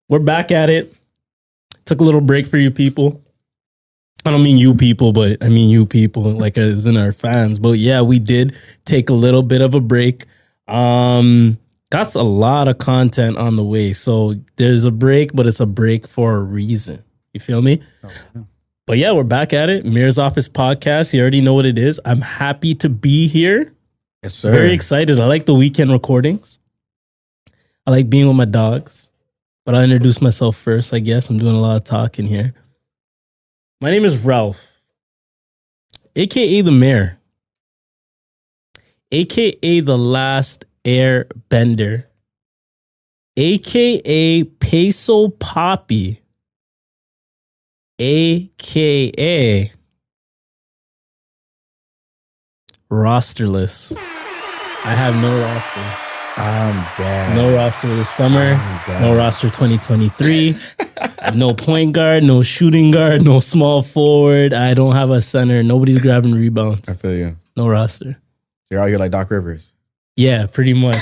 We're back at it. Took a little break for you people. I don't mean you people, but I mean you people, like as in our fans. But yeah, we did take a little bit of a break. Got a lot of content on the way. So there's a break, but it's a break for a reason. You feel me? Oh, yeah. But yeah, we're back at it. Mirror's Office Podcast. You already know what it is. I'm happy to be here. Yes, sir. Very excited. I like the weekend recordings. I like being with my dogs. But I'll introduce myself first, I guess. I'm doing a lot of talking here. My name is Ralph, a.k.a. the Mayor, a.k.a. the Last Airbender, a.k.a. Peso Poppy, a.k.a. rosterless. I have no roster. I'm bad. No roster this summer. No roster 2023. No point guard, no shooting guard, no small forward. I don't have a center. Nobody's grabbing rebounds. I feel you. No roster. So you're out here like Doc Rivers. Yeah, pretty much.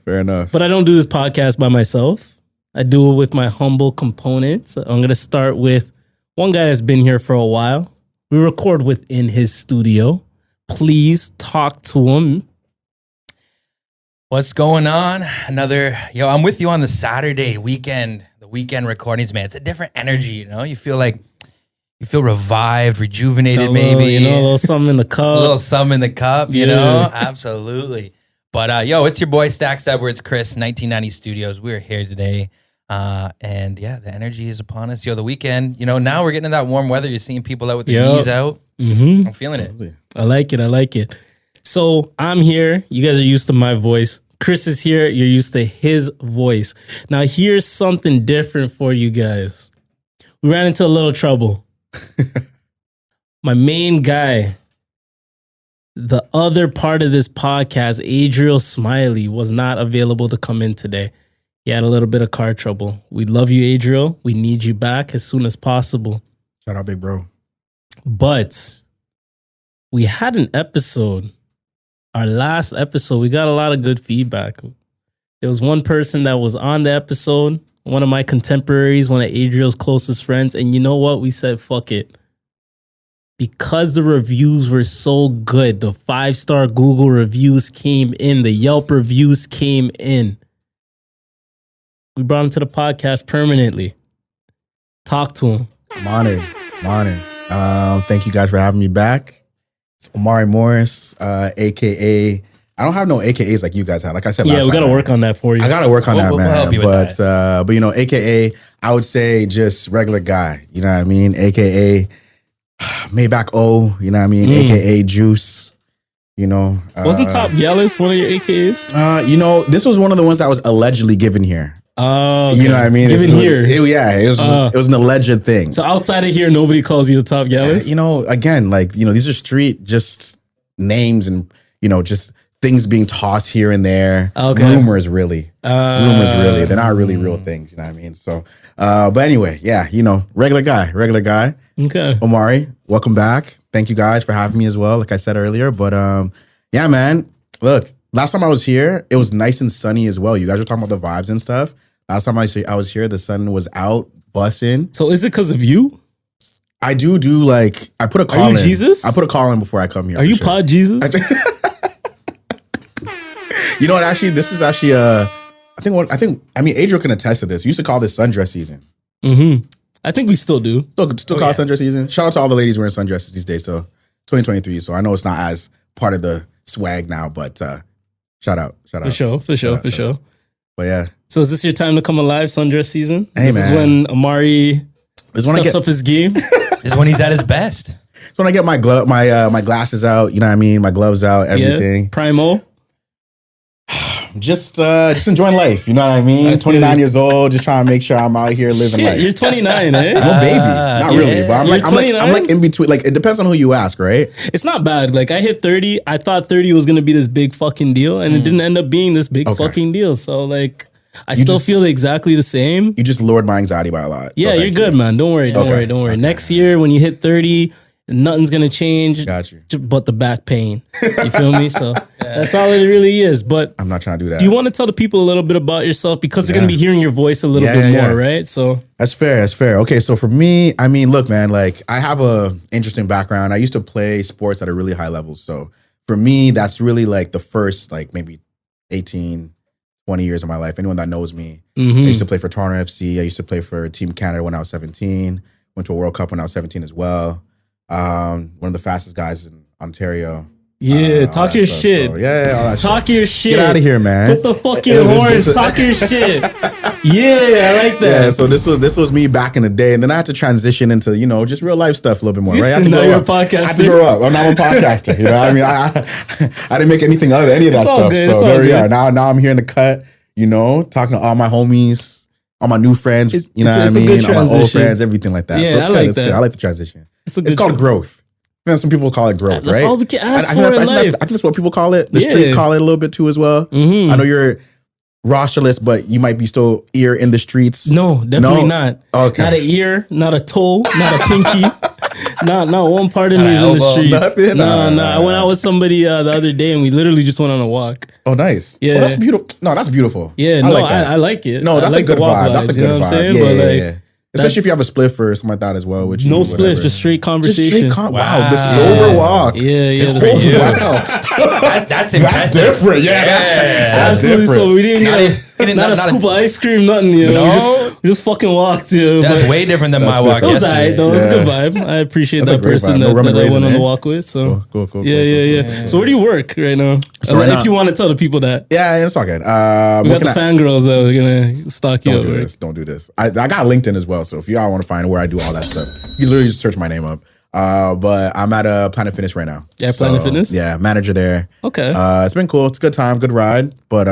Fair enough. But I don't do this podcast by myself. I do it with my humble components. I'm going to start with one guy that's been here for a while. We record within his studio. Please talk to him. What's going on? I'm with you on the Saturday weekend, the weekend recordings, man. It's a different energy, you know? You feel revived, rejuvenated, maybe. A little something in the cup. A little something in the cup, you know? Absolutely. But, it's your boy, Stacks Edwards, Chris, 1990 Studios. We're here today. And the energy is upon us. The weekend, now we're getting in that warm weather. You're seeing people out with their knees out. Mm-hmm. I'm feeling it. I like it. So I'm here. You guys are used to my voice. Chris is here. You're used to his voice. Now here's something different for you guys. We ran into a little trouble. My main guy, the other part of this podcast, Adriel Smiley, was not available to come in today. He had a little bit of car trouble. We love you, Adriel. We need you back as soon as possible. Shout out, big bro. But we had an episode, our last episode. We got a lot of good feedback. There was one person that was on the episode, one of my contemporaries, one of Adriel's closest friends. And you know what? We said, fuck it. Because the reviews were so good, the 5-star Google reviews came in, the Yelp reviews came in. We brought him to the podcast permanently. Talk to him. I'm honored. Thank you guys for having me back. It's Omari Morris, a.k.a. I don't have no AKAs like you guys have. Like I said last time. Yeah, we got to work on that for you. I got to work on that, man. We'll help you with that. But AKA, I would say just regular guy. You know what I mean? AKA Maybach O. You know what I mean? AKA Juice. Wasn't Top Yellis one of your AKAs? This was one of the ones that was allegedly given here. Oh, okay. You know what I mean? Given here. It was an alleged thing. So outside of here, nobody calls you the Top Yellis? Again, these are street just names and, just things being tossed here and there. Okay. Rumors, really. They're not really real things. You know what I mean? So, but anyway, regular guy. Okay. Omari, welcome back. Thank you guys for having me as well, like I said earlier. But man, look, last time I was here, it was nice and sunny as well. You guys were talking about the vibes and stuff. Last time I was here, the sun was out, busting. So is it because of you? I do I put a call in. Are you Jesus? I put a call in before I come here. Are you Pod Jesus? You know what? Actually, this is actually Adriel can attest to this. We used to call this sundress season. Mm-hmm. I think we still do. Still call it sundress season. Shout out to all the ladies wearing sundresses these days. So 2023. So I know it's not as part of the swag now, but shout out. For sure. But yeah. So is this your time to come alive, sundress season? Hey, this is when Omari steps up his game. This is when he's at his best. It's when I get my glasses out, you know what I mean? My gloves out, everything. Yeah. Primo. Just enjoying life, you know what I mean? 29 years old, just trying to make sure I'm out here living life. You're 29, eh? I'm a baby. Not really, but I'm like in between. Like, it depends on who you ask, right? It's not bad. Like, I hit 30. I thought 30 was going to be this big fucking deal, and it didn't end up being this big fucking deal. So, like, I still feel exactly the same. You just lowered my anxiety by a lot. Yeah, you're good, man. Don't worry. Okay. Next year, when you hit 30, nothing's going to change. Got you. But the back pain. You feel me? So That's all it really is. But I'm not trying to do that. do you want to tell the people a little bit about yourself? Because they're going to be hearing your voice a little bit more, right? So That's fair. Okay, so for me, I mean, look, man, like I have a interesting background. I used to play sports at a really high level. So for me, that's really like the first like maybe 18, 20 years of my life. Anyone that knows me, I used to play for Toronto FC. I used to play for Team Canada when I was 17. Went to a World Cup when I was 17 as well. One of the fastest guys in Ontario. Talk your stuff. shit. So, all that Talk your shit. Get out of here, man. Put the fucking horns. Talk your shit. Yeah, I like that. Yeah, so this was me back in the day, and then I had to transition into just real life stuff a little bit more, right? I had to Now grow you're a up. podcaster. I had to grow up. I'm not a podcaster. I mean, I didn't make anything of any of that It's all stuff. good, So it's all there we good. are. Now I'm here in the cut. Talking to all my homies, all my new friends. It's what I a mean? good All my old transition. friends, everything like that. Yeah, so it's I good. like It's that. good. I like the transition. It's a It's good called tra- growth. Some people call it growth, That's right? all we can ask I for in life. think that's what people call it. The Yeah. streets call it a little bit too as well. I know you're rosterless, but you might be still ear in the streets. No, definitely not. Okay. Not an ear, not a toe, not a pinky. not one part of me is in the elbow, streets. nothing? No. I went out with somebody the other day and we literally just went on a walk. Oh, nice. Yeah. Oh, that's beautiful. No, that's beautiful. Yeah, I like that. I like it. No, I that's like a good the walk vibe. That's a vibes, good you know what I'm vibe. saying? Yeah, But yeah, like, yeah. Especially if you have a spliff or something like that as well. Which no you, splits, whatever. just straight Just conversation. straight wow, the Wow. sober walk. Yeah, Good the for sober you. walk. Wow. That's impressive. That's different. Yeah, that's Absolutely. different. So we didn't Not get a- he didn't- not a not a- scoop of ice cream, nothing. You know, No. we just fucking walked. You know, That's but way different than my That's walk it was yesterday. alright though. It was a good Yeah. vibe. I appreciate That's a that great person vibe. No that rum and I raisin, went on the eh? walk with. So Cool. yeah. So where do you work right now? So right if now- you want to tell the people that. Yeah, it's all good. We got the working at- fangirls that are gonna stalk you. Don't at do work. this. Don't do this. I got LinkedIn as well. So if y'all want to find where I do all that stuff, you literally just search my name up. But I'm at Planet Fitness right now. Yeah, Planet Fitness? Yeah, manager there. Okay. It's been cool. It's a good time, good ride. But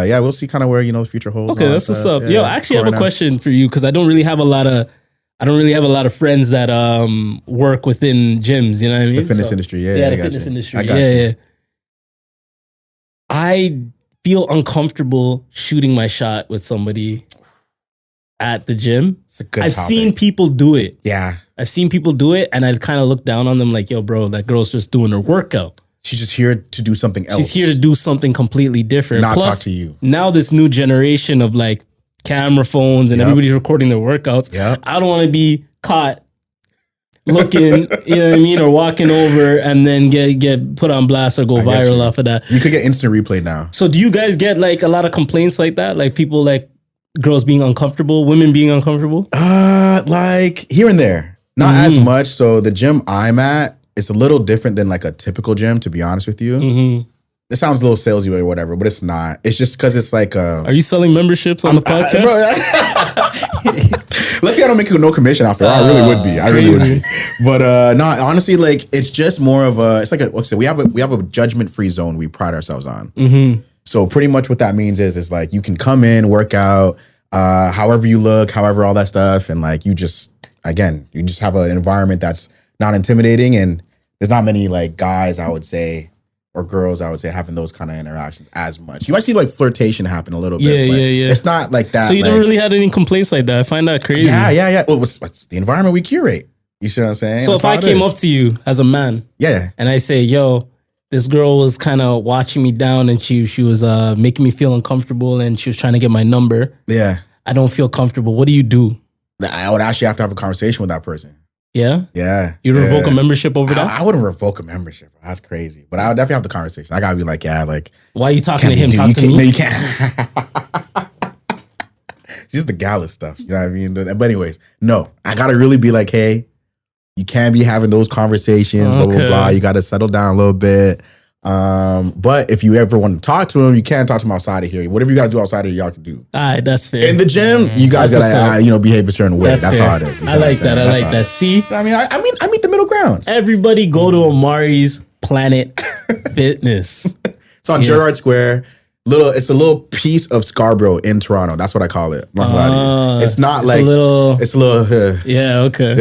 yeah, we'll see kind of where the future holds. Okay, all that's that what's stuff. up. Yeah, Yo, I actually cool have a right now. question for you because I don't really have a lot of friends that work within gyms. You know what I mean? The fitness So- industry. Yeah, Yeah, I the got fitness you. industry. I got Yeah, you. yeah. I feel uncomfortable shooting my shot with somebody at the gym. It's a good I've topic. seen people do it. Yeah. I've seen people do it, and I kind of look down on them like, yo, bro, that girl's just doing her workout. She's just here to do something else. She's here to do something completely different. Not Plus, talk to you. Now this new generation of like camera phones and Yep. everybody's recording their workouts. Yep. I don't want to be caught looking, you know what I mean, or walking over and then get put on blast or go I get viral you. off of that. You could get instant replay now. So do you guys get like a lot of complaints like that? Like people like girls being uncomfortable, women being uncomfortable? Like here and there, not as much. So the gym I'm at, it's a little different than like a typical gym. To be honest with you, Mm-hmm. it sounds a little salesy or whatever, but it's not. It's just because it's like Are you selling memberships on the podcast? Luckily, I don't make no commission off it. I really would be. I really would crazy. be. But no, honestly, like it's just more of a. It's like a. So we have a judgment free zone we pride ourselves on. Mm-hmm. So pretty much what that means is like you can come in, work out, however you look, however all that stuff, and like you just have an environment that's not intimidating, and there's not many like guys I would say or girls I would say having those kind of interactions as much. You might see like flirtation happen a little bit. Yeah, but yeah. It's not like that. So you like, don't really have any complaints like that. I find that crazy. Yeah. Well, it's the environment we curate. You see what I'm saying? So That's if I how it came is. up to you as a man yeah, and I say, yo, this girl was kind of watching me down and she was making me feel uncomfortable and she was trying to get my number. yeah, I don't feel comfortable. What do you do? I would actually have to have a conversation with that person. Yeah? Yeah, You'd revoke yeah. a membership over that? I wouldn't revoke a membership. That's crazy. But I would definitely have the conversation. I gotta be like, yeah, like Why are you talking to him? you Talk to can't, me. No, you can't. It's just the gala stuff. You know what I mean? But anyways, no, I gotta really be like, hey, you can't be having those conversations. Blah blah Okay. blah. You gotta settle down a little bit. But if you ever want to talk to him, you can't talk to him outside of here. Whatever you guys do outside of here, y'all can do. All right, that's fair. In the gym, you guys That's what's gotta up. behave a certain way. That's fair. how it is. You see I what like I'm saying? that. I That's like how- that. See? I meet the middle grounds. Everybody go to Omari's Planet Fitness. It's on Gerrard Square. It's a little piece of Scarborough in Toronto. That's what I call it. I'm not gonna lie to you. It's not like it's a little. Yeah, okay.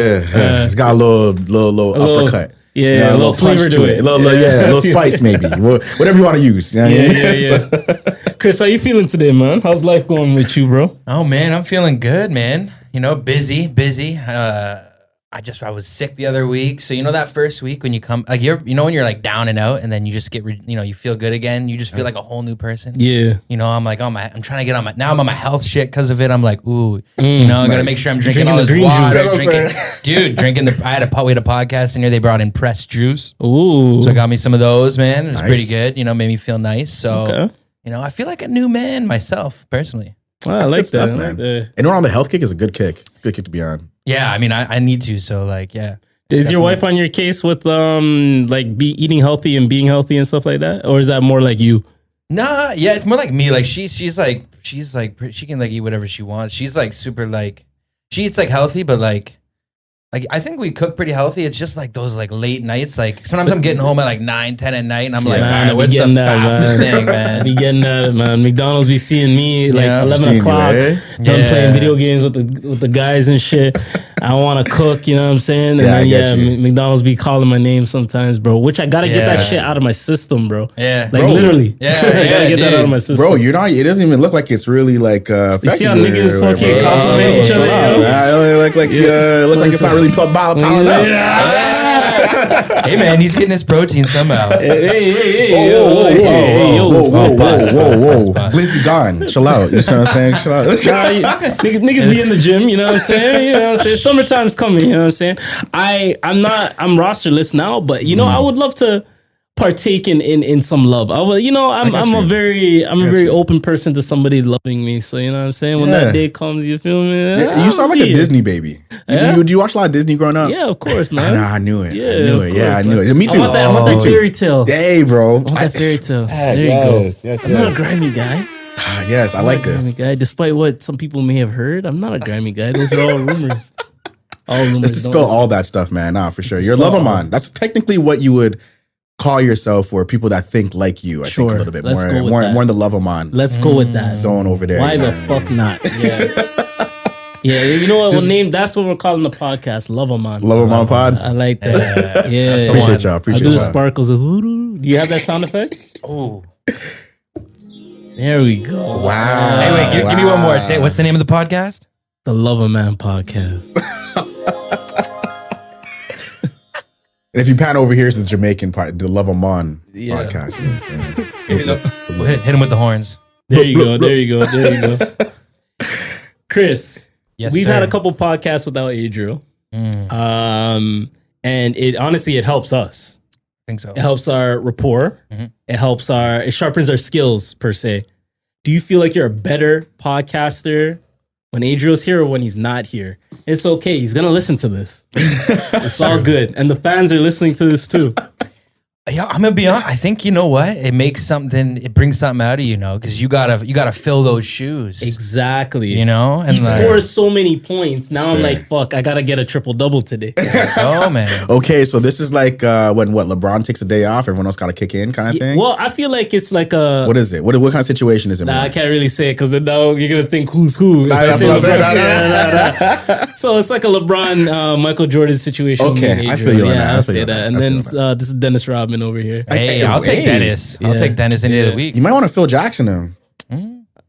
It's got a little uppercut. Yeah, You know, a little flavor punch to it. A little spice maybe. Whatever you want to use. You know what I mean? Yeah. Chris, how you feeling today, man? How's life going with you, bro? Oh man, I'm feeling good, man. You know, busy. I was sick the other week. So, that first week when you come, like when you're like down and out and then you just get, you feel good again. You just feel like a whole new person. Yeah. I'm like, I'm trying to get I'm on my health shit because of it. I'm like, ooh, I gotta make sure I'm drinking all this water. I had a podcast in here. They brought in pressed juice. Ooh. So I got me some of those, man. It was pretty good. Made me feel nice. So, I feel like a new man myself personally. I like stuff, that, man. And on the health kick is a good kick. Good kick to be on. Yeah, I mean, I need to. So, like, yeah. Is your wife on your case with eating healthy and being healthy and stuff like that, or is that more like you? Nah, yeah, it's more like me. Like she's like she can like eat whatever she wants. She's like super like she eats like healthy, but like I think we cook pretty healthy. It's just like those like late nights. Like sometimes I'm getting home at like 9, 10 at night, and I'm like, all right, what's the fastest thing, man? Be getting that, man. McDonald's be seeing me like 11 o'clock. Done playing video games with the guys and shit. I want to cook, you know what I'm saying? And then McDonald's be calling my name sometimes, bro. Which I gotta get that shit out of my system, bro. Yeah, like literally. Yeah, I gotta get that out of my system, bro. You're not. It doesn't even look like it's really like. You see how niggas fucking compliment each other? Look like it's not really power. Hey man, he's getting his protein somehow. Hey, whoa. Blitzy gone. Chill out. You know what I'm saying? Chill out. Niggas be in the gym, you know what I'm saying? You know what I'm saying? Summertime's coming, you know what I'm saying? I'm rosterless now, but I would love to partake in some love. I'm a very open person to somebody loving me. So you know what I'm saying? When that day comes, you feel me? You sound like a Disney baby. Do you watch a lot of Disney growing up? Yeah, of course, man. I knew it. Yeah, I knew it. Me too. I want that fairy tale. Hey, bro. I want that fairy tale. There you go. Yes, I'm not a grimy guy. Yes, I like this. Guy, despite what some people may have heard, I'm not a grimy guy. Those are all rumors. Let's dispel all that stuff, man. Nah, for sure. You're a lover man. That's technically what you would call yourself for people that think like you. I think a little bit more in the lover man. Let's go with that zone over there. Why the fuck not? Yeah. Yeah, you know what? That's what we're calling the podcast, Lover Man. Lover Man Pod. I like that. Yeah, appreciate y'all. I do the sparkles of hoodoo. Do you have that sound effect? Oh, there we go. Wow. Hey, wait, give me one more. Say, what's the name of the podcast? The Lover Man Podcast. And if you pan over here, it's the Jamaican part, the Lover Man podcast. Hit him with the horns. There you go. Chris. Yes, we've had a couple podcasts without Adriel. And it helps us. I think so. It helps our rapport. Mm-hmm. It sharpens our skills per se. Do you feel like you're a better podcaster when Adriel's here or when he's not here? It's okay. He's gonna listen to this. It's all good. And the fans are listening to this too. Yeah, I'm gonna be honest. I think you know what? It brings something out of you, because you gotta fill those shoes. Exactly. And he scores so many points. Now I'm like, fuck, I gotta get a triple double today. Oh man. Okay, so this is like when LeBron takes a day off, everyone else gotta kick in, kind of thing. Well, I feel like it's like a. What is it? What kind of situation is it? Nah, I can't really say it because then now you're gonna think who's who. So it's like a LeBron, Michael Jordan situation. Okay, I feel you on that. I'll say that. And then this is Dennis Rodman over here. Hey, I'll take Dennis. I'll take Dennis any day of the week. You might want to Phil Jackson him.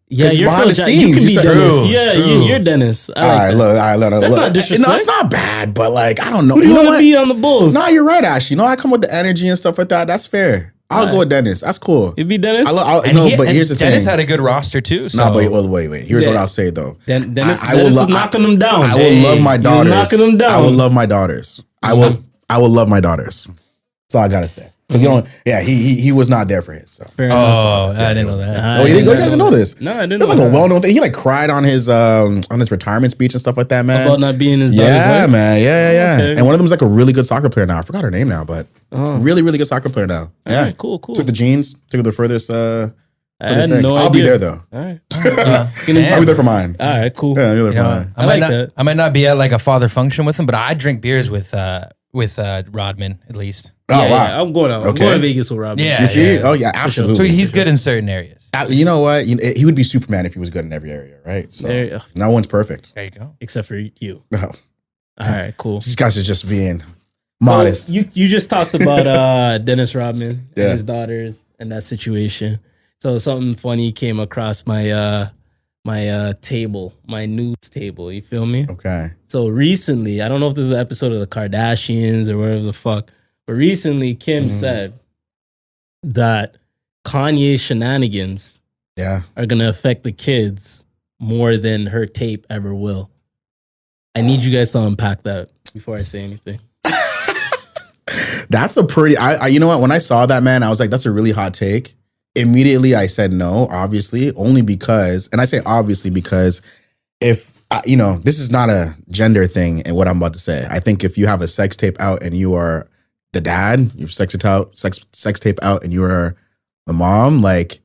Yeah, you're Phil Jackson. You can be Dennis. Yeah, you're Dennis. All right, look. That's not disrespect. No, it's not bad, but like I don't know. Who do you want to be on the Bulls? No, you're right, Ash. I come with the energy and stuff like that. That's fair. I'll go with Dennis. That's cool. You'd be Dennis? But here's the thing. Dennis had a good roster too. So. No, wait. Here's what I'll say though. Dennis was knocking them down. I will love my daughters. Knocking them down. I will love my daughters. I will love my daughters. That's all I gotta say. He was not there for his. So. Fair enough. I didn't know that. You guys didn't know this? No, I didn't. It's like a well-known thing. He like cried on his retirement speech and stuff like that, man. About not being his daughter's wife? Man. Yeah. Okay. And one of them is like a really good soccer player now. I forgot her name now, but really, really good soccer player now. Yeah, all right, cool. Took the jeans, took the furthest. I had no I'll idea. be there though. All right. I'll be there for mine. All right, cool. Yeah, I'll be there for mine. I like that. I might not be at like a father function with him, but I drink beers with Rodman at least. Oh, wow. Yeah, I'm going out. I'm going to Vegas with Rodman. Yeah, you see? Yeah. Oh yeah, absolutely. So he's good in certain areas. You know what? He would be Superman if he was good in every area, right? So no one's perfect. There you go. Except for you. No. All right, cool. These guys are just being modest. So you just talked about Dennis Rodman and his daughters and that situation. So something funny came across my table, my news table. You feel me? Okay. So recently, I don't know if this is an episode of the Kardashians or whatever the fuck, but recently Kim said that Kanye's shenanigans Yeah. are gonna affect the kids more than her tape ever will. I need you guys to unpack that before I say anything. That's a pretty. I you know what? When I saw that, man, I was like, that's a really hot take. Immediately, I said no. Obviously, only because, and I say obviously because if this is not a gender thing, and what I'm about to say, I think if you have a sex tape out and you are the dad, you've sex tape out, and you are the mom, like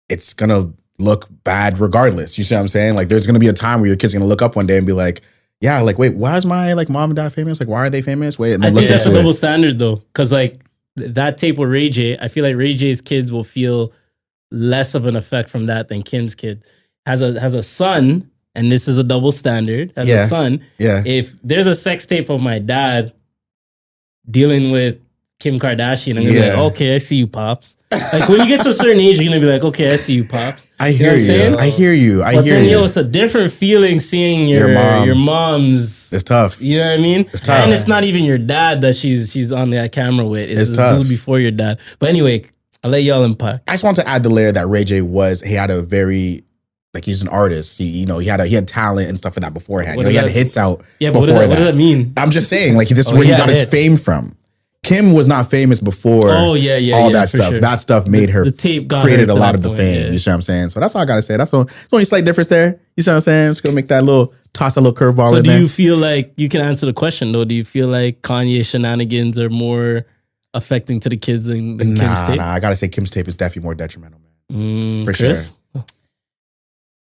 it's gonna look bad regardless. You see what I'm saying? Like, there's gonna be a time where your kid's gonna look up one day and be like, yeah, like, wait, why is my like mom and dad famous? Like, why are they famous? Wait, and then I look think that's a into double it. standard though, because like that tape with Ray J, I feel like Ray J's kids will feel less of an effect from that than Kim's kid. Has a son, and this is a double standard. Has a son. Yeah. If there's a sex tape of my dad dealing with Kim Kardashian, I'm gonna be like, okay, I see you, pops. Like when you get to a certain age, you're gonna be like, okay, I see you, pops. I hear what I'm you. saying? I hear you. But then, it's a different feeling seeing your mom's. It's tough. You know what I mean? It's tough. And it's not even your dad that she's on that camera with. It's this tough. dude before your dad. But anyway, I'll let y'all unpack. I just want to add the layer that Ray J he had a very, like, he's an artist. He had talent and stuff like that beforehand. He had hits out. Yeah, but before what does that mean? I'm just saying, like, this is where he got his fame from. Kim was not famous before. All that stuff. Sure. That stuff made her the tape created a lot of the fame. Yeah. You see what I'm saying? So that's all I gotta say. That's only a slight difference there. You see what I'm saying? Just gonna make that toss a little curveball in there. So do you feel like you can answer the question though? Do you feel like Kanye shenanigans are more affecting to the kids than Kim's tape? Nah, I gotta say Kim's tape is definitely more detrimental, man. For Chris? sure.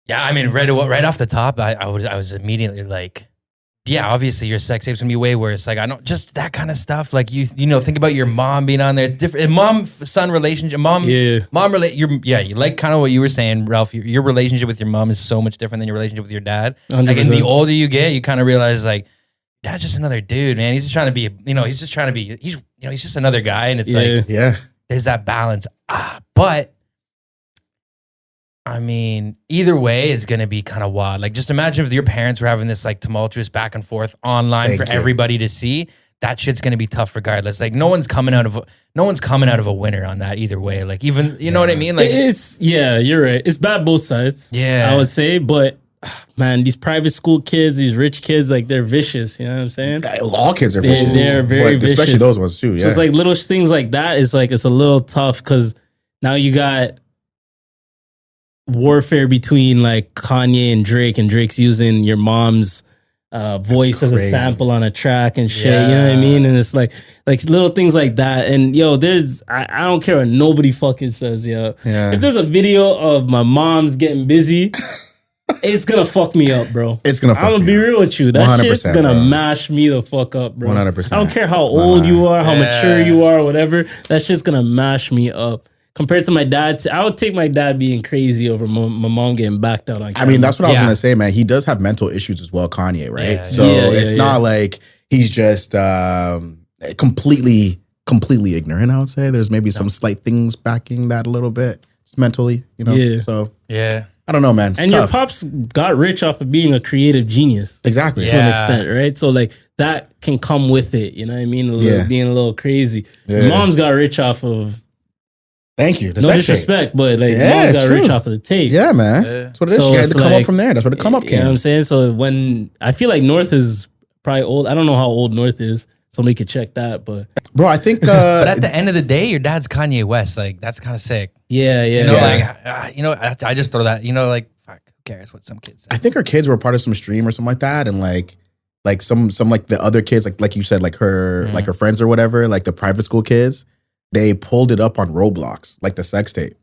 Yeah, I mean, right off the top, I was immediately like, yeah, obviously your sex tape's gonna be way worse. Like, I don't, just that kind of stuff. Like think about your mom being on there. It's different. Mom-son relationship, you like kind of what you were saying, Ralph. Your relationship with your mom is so much different than your relationship with your dad. 100%. Like, and the older you get, you kind of realize like, dad's just another dude, man. He's just trying to be, he's just another guy. And it's like, there's that balance. But I mean, either way is going to be kind of wild. Like, just imagine if your parents were having this like tumultuous back and forth online for everybody to see. That shit's going to be tough regardless. Like, no one's coming out of a winner on that either way. Like, even, you know what I mean? Like, you're right. It's bad both sides. Yeah, I would say, but man, these private school kids, these rich kids, like they're vicious. You know what I'm saying? All kids are vicious. They're very vicious, especially those ones too. Yeah. So it's like little things like that. It's like it's a little tough because now you got warfare between like Kanye and Drake's using your mom's voice as a sample on a track and shit. You know what I mean? And it's like little things like that. And I don't care what nobody fucking says, yo. Yeah. If there's a video of my mom's getting busy, it's gonna fuck me up, bro. It's gonna fuck me up. I'm gonna be real with you. That shit's gonna mash me the fuck up, bro. 100%. I don't care how old you are, how mature you are, whatever. That shit's gonna mash me up. Compared to my dad, I would take my dad being crazy over my mom getting backed out on camera. I mean, that's what I was going to say, man. He does have mental issues as well, Kanye, right? Yeah, so it's not like he's just completely ignorant, I would say. There's maybe some slight things backing that a little bit mentally, Yeah. So, yeah. I don't know, man. It's tough. Your pops got rich off of being a creative genius. Exactly. To an extent, right? So, like, that can come with it, you know what I mean? Being a little crazy. Yeah. Your mom's got rich off of... Thank you. No disrespect, but like mom got rich off of the tape. Yeah, man. That's what it is. So she had to come up from there. That's where the come up came. You know what I'm saying? So when I feel like North is probably old. I don't know how old North is. Somebody could check that, but bro, I think but at the end of the day, your dad's Kanye West. Like, that's kind of sick. Yeah. I just throw that, like, fuck, who cares what some kids say. I think her kids were part of some stream or something like that, and like some like the other kids, like you said, like her like her friends or whatever, like the private school kids. They pulled it up on Roblox, like the sex tape.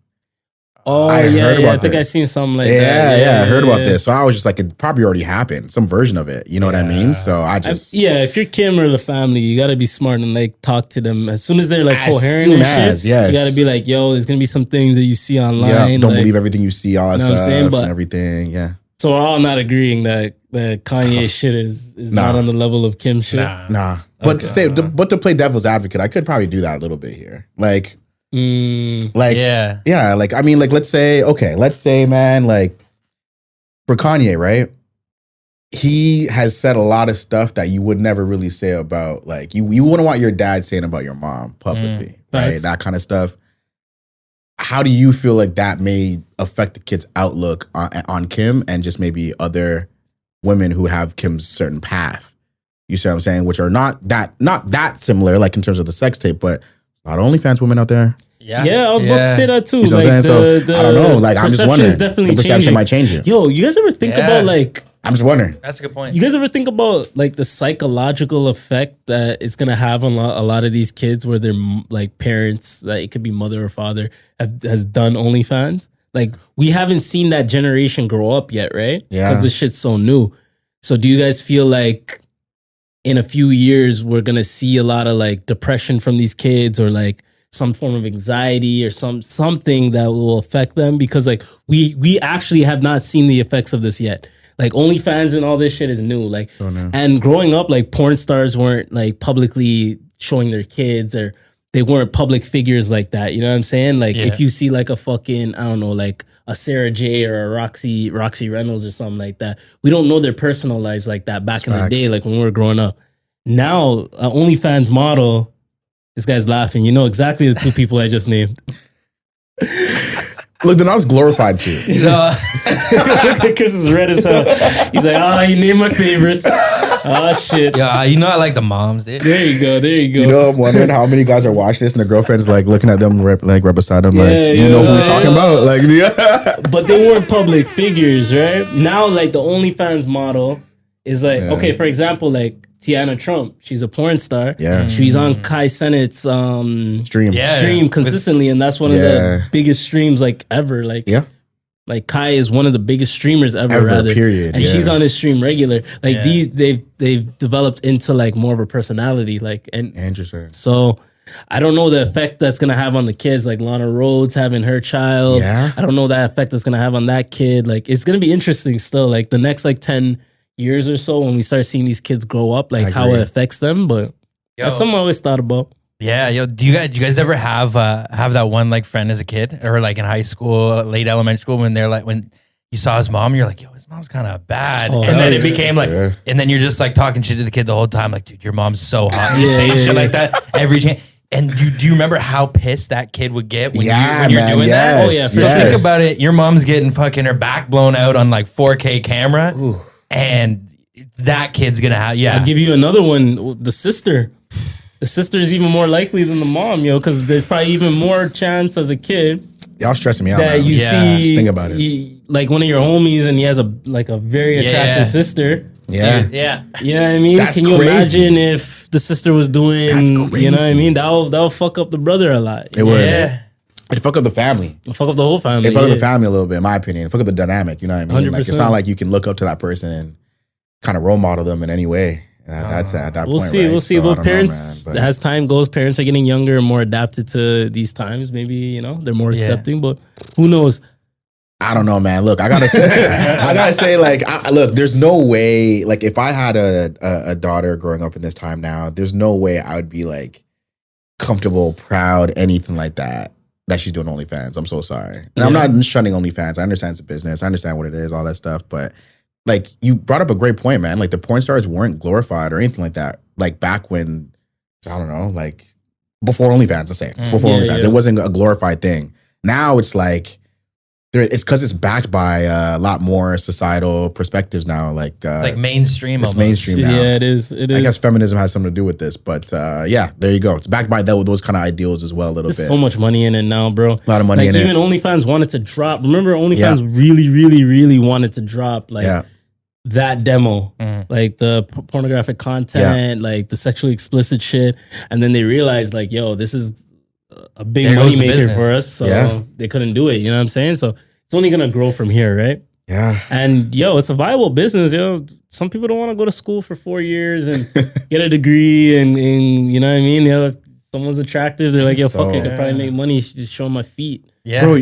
Oh, I heard about I think I seen something like that. Yeah, I heard about this. So I was just like, it probably already happened, some version of it. You know what I mean? So if you're Kim or the family, you got to be smart and like talk to them as soon as they're like coherent and shit. You got to be like, yo, there's gonna be some things that you see online. Yeah, don't believe everything you see, all that stuff, and everything. Yeah. So we're all not agreeing that Kanye shit is not on the level of Kim shit. Nah. But to play devil's advocate, I could probably do that a little bit here. Like, like, I mean, like, let's say, man, like, for Kanye, right? He has said a lot of stuff that you would never really say about, like, you wouldn't want your dad saying about your mom publicly, right? Right. That kind of stuff. How do you feel like that may affect the kid's outlook on Kim and just maybe other women who have Kim's certain path? You see what I'm saying? Which are not that similar, like in terms of the sex tape, but a lot of OnlyFans women out there. Yeah, I was about to say that too. You know what I'm saying? So I don't know. Like, I'm just wondering. Is definitely the perception changing. might change it. Yo, you guys ever think about like? I'm just wondering. That's a good point. You guys ever think about like the psychological effect that it's gonna have on a lot of these kids, where their like parents, like it could be mother or father, has done OnlyFans? Like, we haven't seen that generation grow up yet, right? Yeah. Because this shit's so new. So do you guys feel like in a few years we're gonna see a lot of like depression from these kids, or like some form of anxiety, or something that will affect them? Because like we actually have not seen the effects of this yet. Like, OnlyFans and all this shit is new. Like, and growing up, like, porn stars weren't like publicly showing their kids, or they weren't public figures like that. You know what I'm saying? Like, if you see like a fucking, I don't know, like a Sarah J or a Roxy Reynolds or something like that, we don't know their personal lives like that back in the day, like when we were growing up. Now, OnlyFans model, this guy's laughing. You know exactly the two people I just named. Look, they're not as glorified too. Chris is red as hell. He's like, you named my favorites. Oh, shit. Yeah, you know I like the moms, dude. There you go. You know, I'm wondering how many guys are watching this and their girlfriend's like looking at them right beside them. Like, do you know who he's talking about? Like, But they weren't public figures, right? Now, like, the OnlyFans model is like, okay, for example, like Tiana Trump, she's a porn star. Yeah. She's on Kai Cenat's stream consistently, and that's one of the biggest streams like ever. Like, like Kai is one of the biggest streamers ever rather. Period. And she's on his stream regular. Like, they've developed into like more of a personality. Like, and interesting. So I don't know the effect that's gonna have on the kids, like Lana Rhoades having her child. Yeah. I don't know that effect that's gonna have on that kid. Like, it's gonna be interesting still. Like, the next like 10 years or so, when we start seeing these kids grow up, like how it affects them. But that's something I always thought about. Yeah, do you guys ever have that one like friend as a kid, or like in high school, late elementary school, when they're like, when you saw his mom, you're like, yo, his mom's kind of bad, and then it became like, and then you're just like talking shit to the kid the whole time, like, dude, your mom's so hot, you say shit like that every chance. And do you remember how pissed that kid would get when you're doing that? Oh yeah. So think about it. Your mom's getting fucking her back blown out on like 4K camera. Ooh. And that kid's gonna have, I'll give you another one. The sister. The sister is even more likely than the mom, because there's probably even more chance as a kid. Y'all stressing me out. That you see, just think about it. Like one of your homies, and he has a very attractive sister. Yeah. You know what I mean? Can you imagine if the sister was doing? You know what I mean? That'll fuck up the brother a lot. It would. Yeah. It'd fuck up the family. It'd fuck up the whole family. It'd fuck up the family a little bit, in my opinion. It'd fuck up the dynamic, you know what I mean? 100%. Like, it's not like you can look up to that person and kind of role model them in any way. That's at that point. We'll see. So, but parents, as time goes, parents are getting younger and more adapted to these times. Maybe, they're more accepting, but who knows? I don't know, man. Look, I gotta say, like, look, there's no way, like, if I had a daughter growing up in this time now, there's no way I would be like comfortable, proud, anything like that she's doing OnlyFans. I'm so sorry. And I'm not shunning OnlyFans. I understand it's a business. I understand what it is, all that stuff. But like, you brought up a great point, man. Like, the porn stars weren't glorified or anything like that. Like, back when, I don't know, like before OnlyFans, let's say. Before OnlyFans. It wasn't a glorified thing. Now it's like, it's because it's backed by a lot more societal perspectives now. Like, it's like mainstream. It's mainstream now. Yeah, it is. I guess feminism has something to do with this, but there you go. It's backed by those kind of ideals as well. A little bit. There's so much money in it now, bro. A lot of money in it. Even OnlyFans wanted to drop. Remember, OnlyFans really, really, really wanted to drop that demo, like the pornographic content, like the sexually explicit shit, and then they realized, like, yo, this is a big money maker for us, so they couldn't do it. You know what I'm saying? So it's only gonna grow from here, right? Yeah. And it's a viable business. Some people don't want to go to school for 4 years and get a degree, and you know what I mean. If someone's attractive, they're like, yo, fuck it, I could probably make money just showing my feet. Yeah, bro.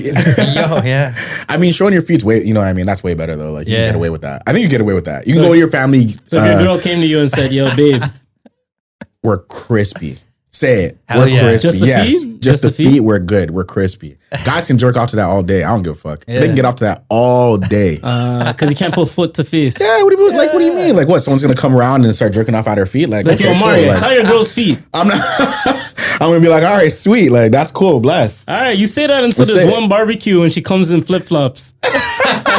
I mean, showing your feet's way, that's way better though. Like, you can get away with that. I think you get away with that. You can go to your family. So if your girl came to you and said, yo, babe, we're crispy. Say it. Hell We're yeah. crispy. Just the yes. feet? Just the feet. We're good. We're crispy. Guys can jerk off to that all day. I don't give a fuck. Yeah. They can get off to that all day. Because you can't put foot to face. Yeah, what do you like? What do you mean? Like, what? Someone's gonna come around and start jerking off at her feet? Like, Like, yo, okay, Omari, cool. I Like, saw your girl's feet. I'm not. I'm gonna be like, all right, sweet. Like, that's cool. Bless. All right, you say that until Let's there's say it. one barbecue and she comes in flip flops,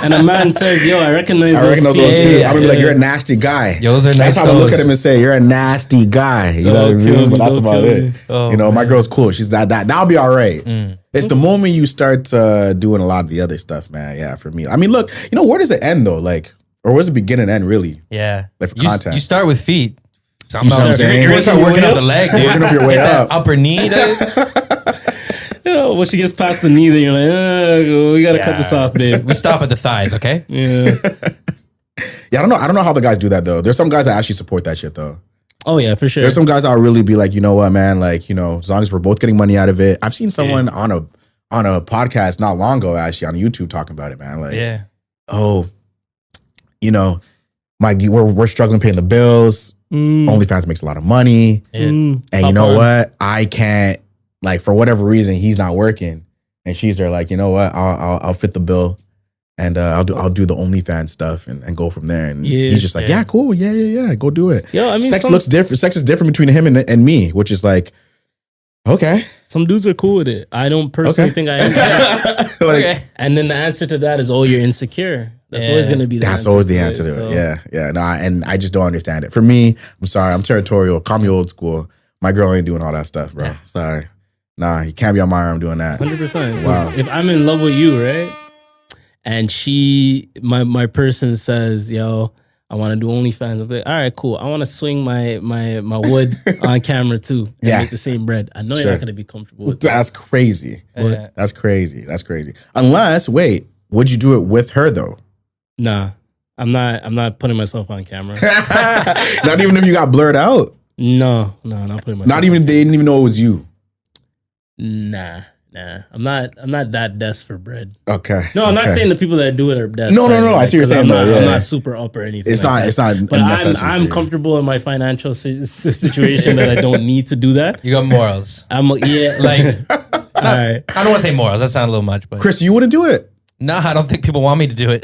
and a man says, "Yo, I recognize I those recognize feet." those feet. Yeah, I'm gonna be like, yeah. you're a nasty guy. Yo, those are That's nice how I look at toes. him and say, you're a nasty guy. You know what I Don't kill mean? me, But that's don't about kill it. me. Oh, You know, my man. girl's cool. She's that'll be all right. It's the moment you start doing a lot of the other stuff, man. Yeah, for me. I mean, look, you know, where does it end though? Like, or where's the beginning and end really? Yeah. Like for You, content. you start with feet. So You know what I'm saying? you're gonna start working up the Working leg, dude. Working up your way Get that up. upper knee. Dude. You know, when she gets past the knee, then you're like, we gotta cut this off, babe. We stop at the thighs, okay? Yeah. Yeah, I don't know how the guys do that though. There's some guys that actually support that shit though. Oh yeah, for sure. There's some guys that will really be like, you know what, man, like, you know, as long as we're both getting money out of it. I've seen someone on a podcast not long ago, actually, on YouTube talking about it, man. Like, Yeah. oh, you know, Mike, we're struggling paying the bills. OnlyFans makes a lot of money. Yeah. And you Hop know on. what? I can't, like, for whatever reason, he's not working. And she's there like, you know what? I'll fit the bill. And I'll do the OnlyFans stuff and go from there. And Yeah, he's just like, yeah. yeah, cool. Yeah. Go do it. Yo, I mean, Sex some, looks different. Sex is different between him and me, which is like, okay. some dudes are cool with it. I don't personally Okay. think I am. Like, Okay. And then the answer to that is, oh, you're insecure. That's Yeah. always gonna be the that's answer. always the answer to so. it. Yeah. No, and I just don't understand it. For me, I'm sorry. I'm territorial. Call me old school. My girl ain't doing all that stuff, bro. Sorry. Nah, you can't be on my arm doing that. 100%. Wow. If I'm in love with you, right? And my person says, yo, I want to do OnlyFans. I'm like, all right, cool. I want to swing my wood on camera too and Yeah. make the same bread. I know you're Sure. not going to be comfortable with that. That's crazy. Yeah. That's crazy. That's crazy. Unless, wait, would you do it with her though? Nah, I'm not putting myself on camera. Not even if you got blurred out. No, not putting myself Not even they didn't even know it was you. Nah. I'm not that desperate for bread. Okay. No, I'm not Okay. saying the people that do it are desperate. No, I see what you're saying, I'm not, though, I'm yeah. not super up or anything. It's like not. that. It's not. But a necessity for I'm you. comfortable in my financial situation that I don't need to do that. You got morals. Like, all right. I don't want to say morals. That sounds a little much, but Chris, you wouldn't do it. no, I don't think people want me to do it.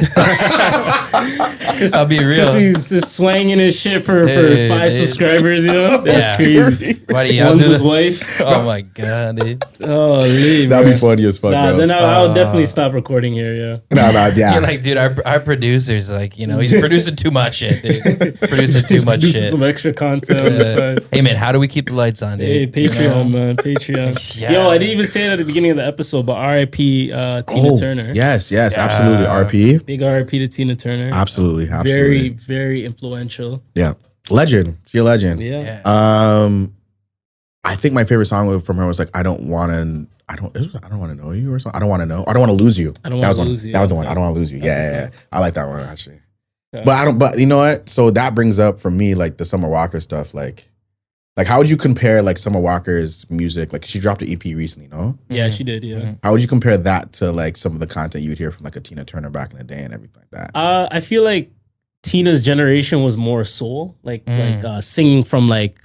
I'll be real. He's just swanging his shit for Yeah, 5 yeah. subscribers, you know? That's Yeah. crazy. Why do you One's do his the- wife. Oh my god, dude. Oh, leave. That'd bro. be funny as fuck, Nah, bro. then I'll definitely stop recording here, yeah. No, yeah. You're like, dude, our producer's like, you know, he's producing too much shit, dude. Producing too much Produces shit. some extra content on the side. Hey man, how do we keep the lights on, dude? Hey, You Patreon, know? man. Patreon. Yeah. Yo, I didn't even say it at the beginning of the episode, but RIP Tina Turner. Yes, absolutely. RP. Big RIP to Tina Turner. Absolutely. Very, very influential. Yeah. Legend. She's a legend. Yeah. Yeah. I think my favorite song from her was like, I don't want to know you or something. I don't want to know. I don't want to lose you. I don't That was wanna one. lose you. That was the one. I don't want to lose you. Yeah. I like that one actually. Yeah. But you know what? So that brings up for me like the Summer Walker stuff. Like how would you compare like Summer Walker's music? Like she dropped an EP recently, no? Yeah, she did. Yeah. How would you compare that to like some of the content you would hear from like a Tina Turner back in the day and everything like that? I feel like Tina's generation was more soul, like singing from like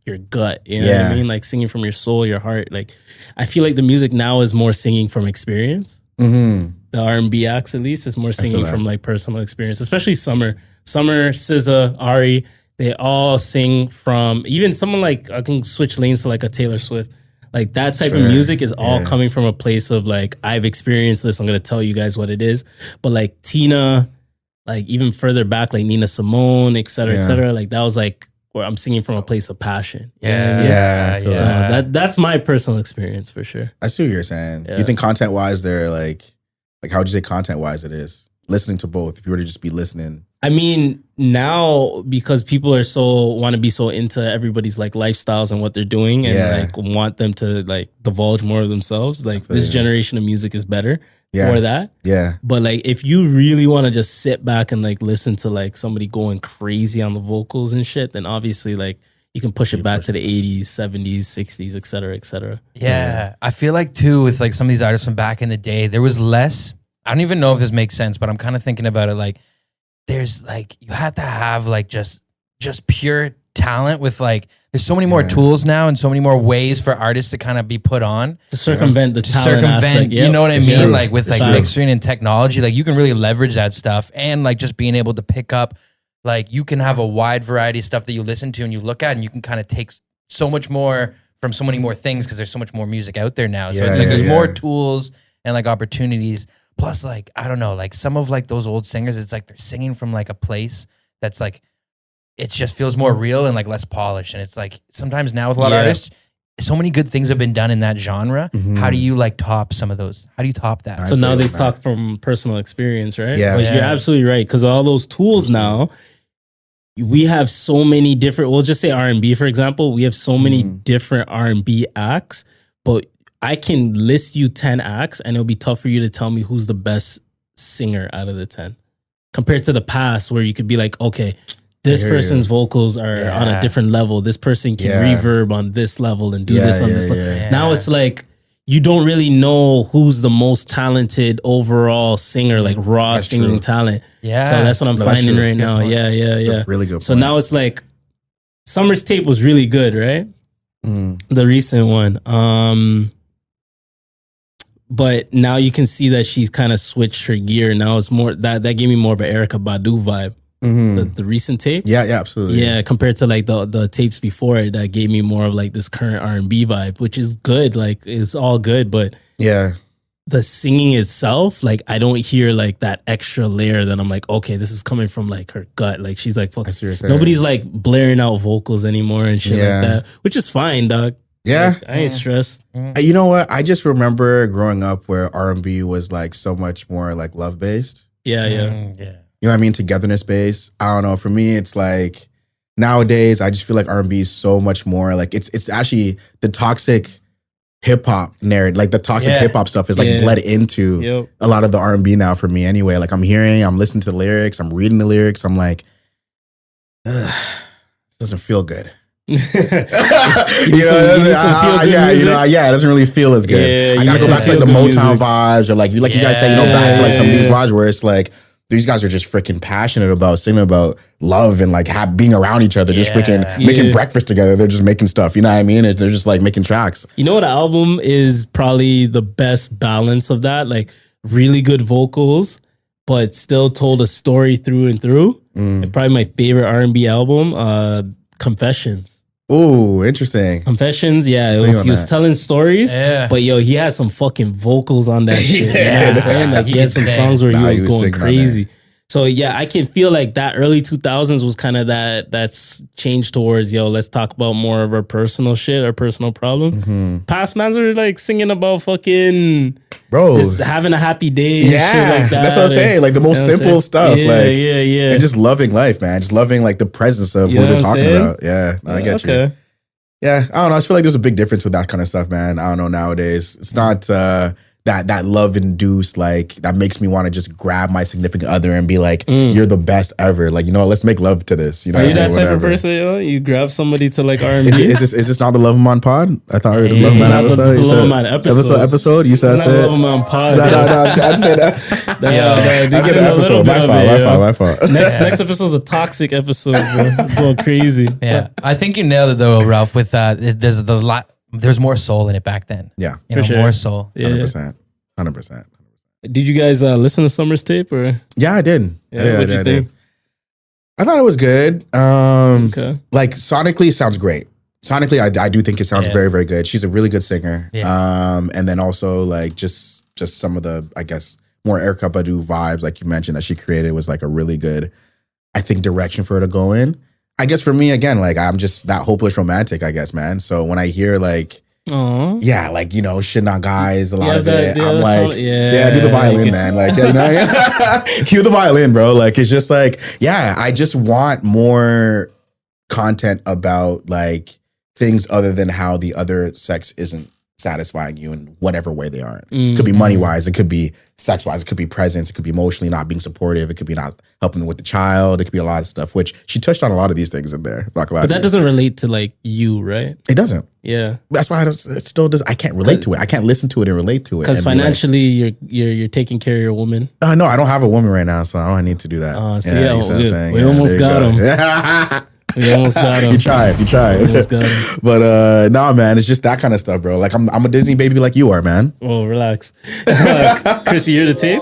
your gut. You know what I Yeah. mean? Like singing from your soul, your heart. Like I feel like the music now is more singing from experience. Mm-hmm. The R&B acts, at least, is more singing that. from like personal experience, especially Summer, SZA, Ari. They all sing from, even someone like, I can switch lanes to like a Taylor Swift. Like that type of Sure. music is all Yeah. coming from a place of like, I've experienced this. I'm going to tell you guys what it is. But like Tina, like even further back, like Nina Simone, et cetera, et Yeah. cetera. Like that was like where I'm singing from a place of passion. You know what I mean? Yeah, I feel So that's my personal experience for sure. I see what you're saying. Yeah. You think content wise, they're like how would you say content wise it is? Listening to both. If you were to just be listening, I mean, now because people are want to be so into everybody's like lifestyles and what they're doing and Yeah. like want them to like divulge more of themselves, like feel this you. generation of music is better Yeah. for that. yeah, But like if you really want to just sit back and like listen to like somebody going crazy on the vocals and shit, then obviously like you can push it back to the 80s, 70s, 60s, et cetera, et cetera. Yeah. I feel like too with like some of these artists from back in the day, there was less. I don't even know if this makes sense, but I'm kind of thinking about it like there's like you had to have like just pure talent with like, there's so many more tools now and so many more ways for artists to kind of be put on. To circumvent the talent aspect. You know what I mean? True. Like with like mixing and technology, like you can really leverage that stuff, and like just being able to pick up, like you can have a wide variety of stuff that you listen to and you look at, and you can kind of take so much more from so many more things because there's so much more music out there now. So it's like there's more tools and like opportunities. Plus, like, I don't know, like some of like those old singers, it's like they're singing from like a place that's like, it just feels more real and like less polished. And it's like sometimes now with a lot of artists, so many good things have been done in that genre. How do you like top some of those? How do you top that? So now they talk from personal experience, right? Yeah. But you're absolutely right. Because all those tools now, we have so many different, we'll just say R&B, for example. We have so many different R&B acts, but I can list you 10 acts and it'll be tough for you to tell me who's the best singer out of the 10. Compared to the past where you could be like, okay, this person's vocals are on a different level. This person can reverb on this level and do this on this level. Now it's like, you don't really know who's the most talented overall singer, like raw singing talent. Yeah. So that's what I'm finding right now. Yeah. Really good point. So now it's like, Summer's tape was really good, right? The recent one. But now you can see that she's kind of switched her gear. Now it's more, that gave me more of an Erykah Badu vibe. The recent tape, yeah, absolutely, yeah. Compared to like the tapes before it, that gave me more of like this current R&B vibe, which is good. Like it's all good, but the singing itself, like I don't hear like that extra layer that I'm like, okay, this is coming from like her gut. Like she's like, fuck, nobody's like blaring out vocals anymore and shit like that, which is fine, dog. Yeah, like, I ain't stressed. You know what? I just remember growing up where R&B was like so much more like love based. Yeah. You know what I mean? Togetherness based. I don't know. For me, it's like nowadays, I just feel like R&B is so much more like it's actually the toxic hip hop narrative, like the toxic hip hop stuff is like bled into a lot of the R&B now for me anyway. Like I'm listening to the lyrics, I'm reading the lyrics. I'm like, this doesn't feel good. It doesn't really feel as good. I gotta go back to like the Motown vibes or like you guys say, back to like some of these vibes where it's like, these guys are just freaking passionate about singing about love and like being around each other, just freaking making breakfast together. They're just making stuff, you know what I mean? They're just like making tracks. You know what album is probably the best balance of that? Like really good vocals, but still told a story through and through. And probably my favorite R&B album, Confessions. Oh, interesting. Confessions, he was telling stories, but he had some fucking vocals on that shit. You know what I'm saying? Like he had some songs where he was going crazy. So I can feel like that early 2000s was kind of that's changed towards, let's talk about more of our personal shit, our personal problem. Past mans are like singing about fucking just having a happy day and shit like that. That's what I'm saying. Like the most simple stuff. And just loving life, man. Just loving like the presence of what they're talking about. Yeah, I get you. Yeah, I don't know. I just feel like there's a big difference with that kind of stuff, man. I don't know nowadays. It's not that love induced, like that makes me want to just grab my significant other and be like, you're the best ever. Like, let's make love to this. You know, are you that type of person? You grab somebody to like R&B? Is this not the Love Man pod? I thought it was Love Man episode. The Love Man episode. You said it. Love Man pod. No, I just said that. My fault. Next episode is a toxic episode, bro. Going crazy. Yeah, I think you nailed it though, Ralph. With that, there's more soul in it back then. Yeah, more soul. 100%. Did you guys listen to Summer's tape or? Yeah, I did. What'd you think? I thought it was good. Like sonically, it sounds great. Sonically, I do think it sounds very, very good. She's a really good singer. Yeah. And then also like just some of the, I guess, more Erykah Badu vibes, like you mentioned, that she created was like a really good, I think, direction for her to go in. I guess for me, again, like I'm just that hopeless romantic, I guess, man. So when I hear like, shit on guys, a lot of it, I'm like, do the violin, man. Like, cue the violin, bro. Like, it's just like, I just want more content about like things other than how the other sex isn't satisfying you in whatever way they are. It could be money wise, it could be sex wise, it could be presence, it could be emotionally not being supportive, it could be not helping with the child, it could be a lot of stuff, which she touched on a lot of these things in there. But that doesn't relate to like you, right? It doesn't. Yeah, that's why it still does. I can't relate to it. I can't listen to it and relate to it because financially, like, you're taking care of your woman. No, I don't have a woman right now, so I don't need to do that. We almost got him. We almost got him. You tried. We almost got him. But nah, man, it's just that kind of stuff, bro. Like I'm a Disney baby like you are, man. Oh, relax. Chris, you hear the tape?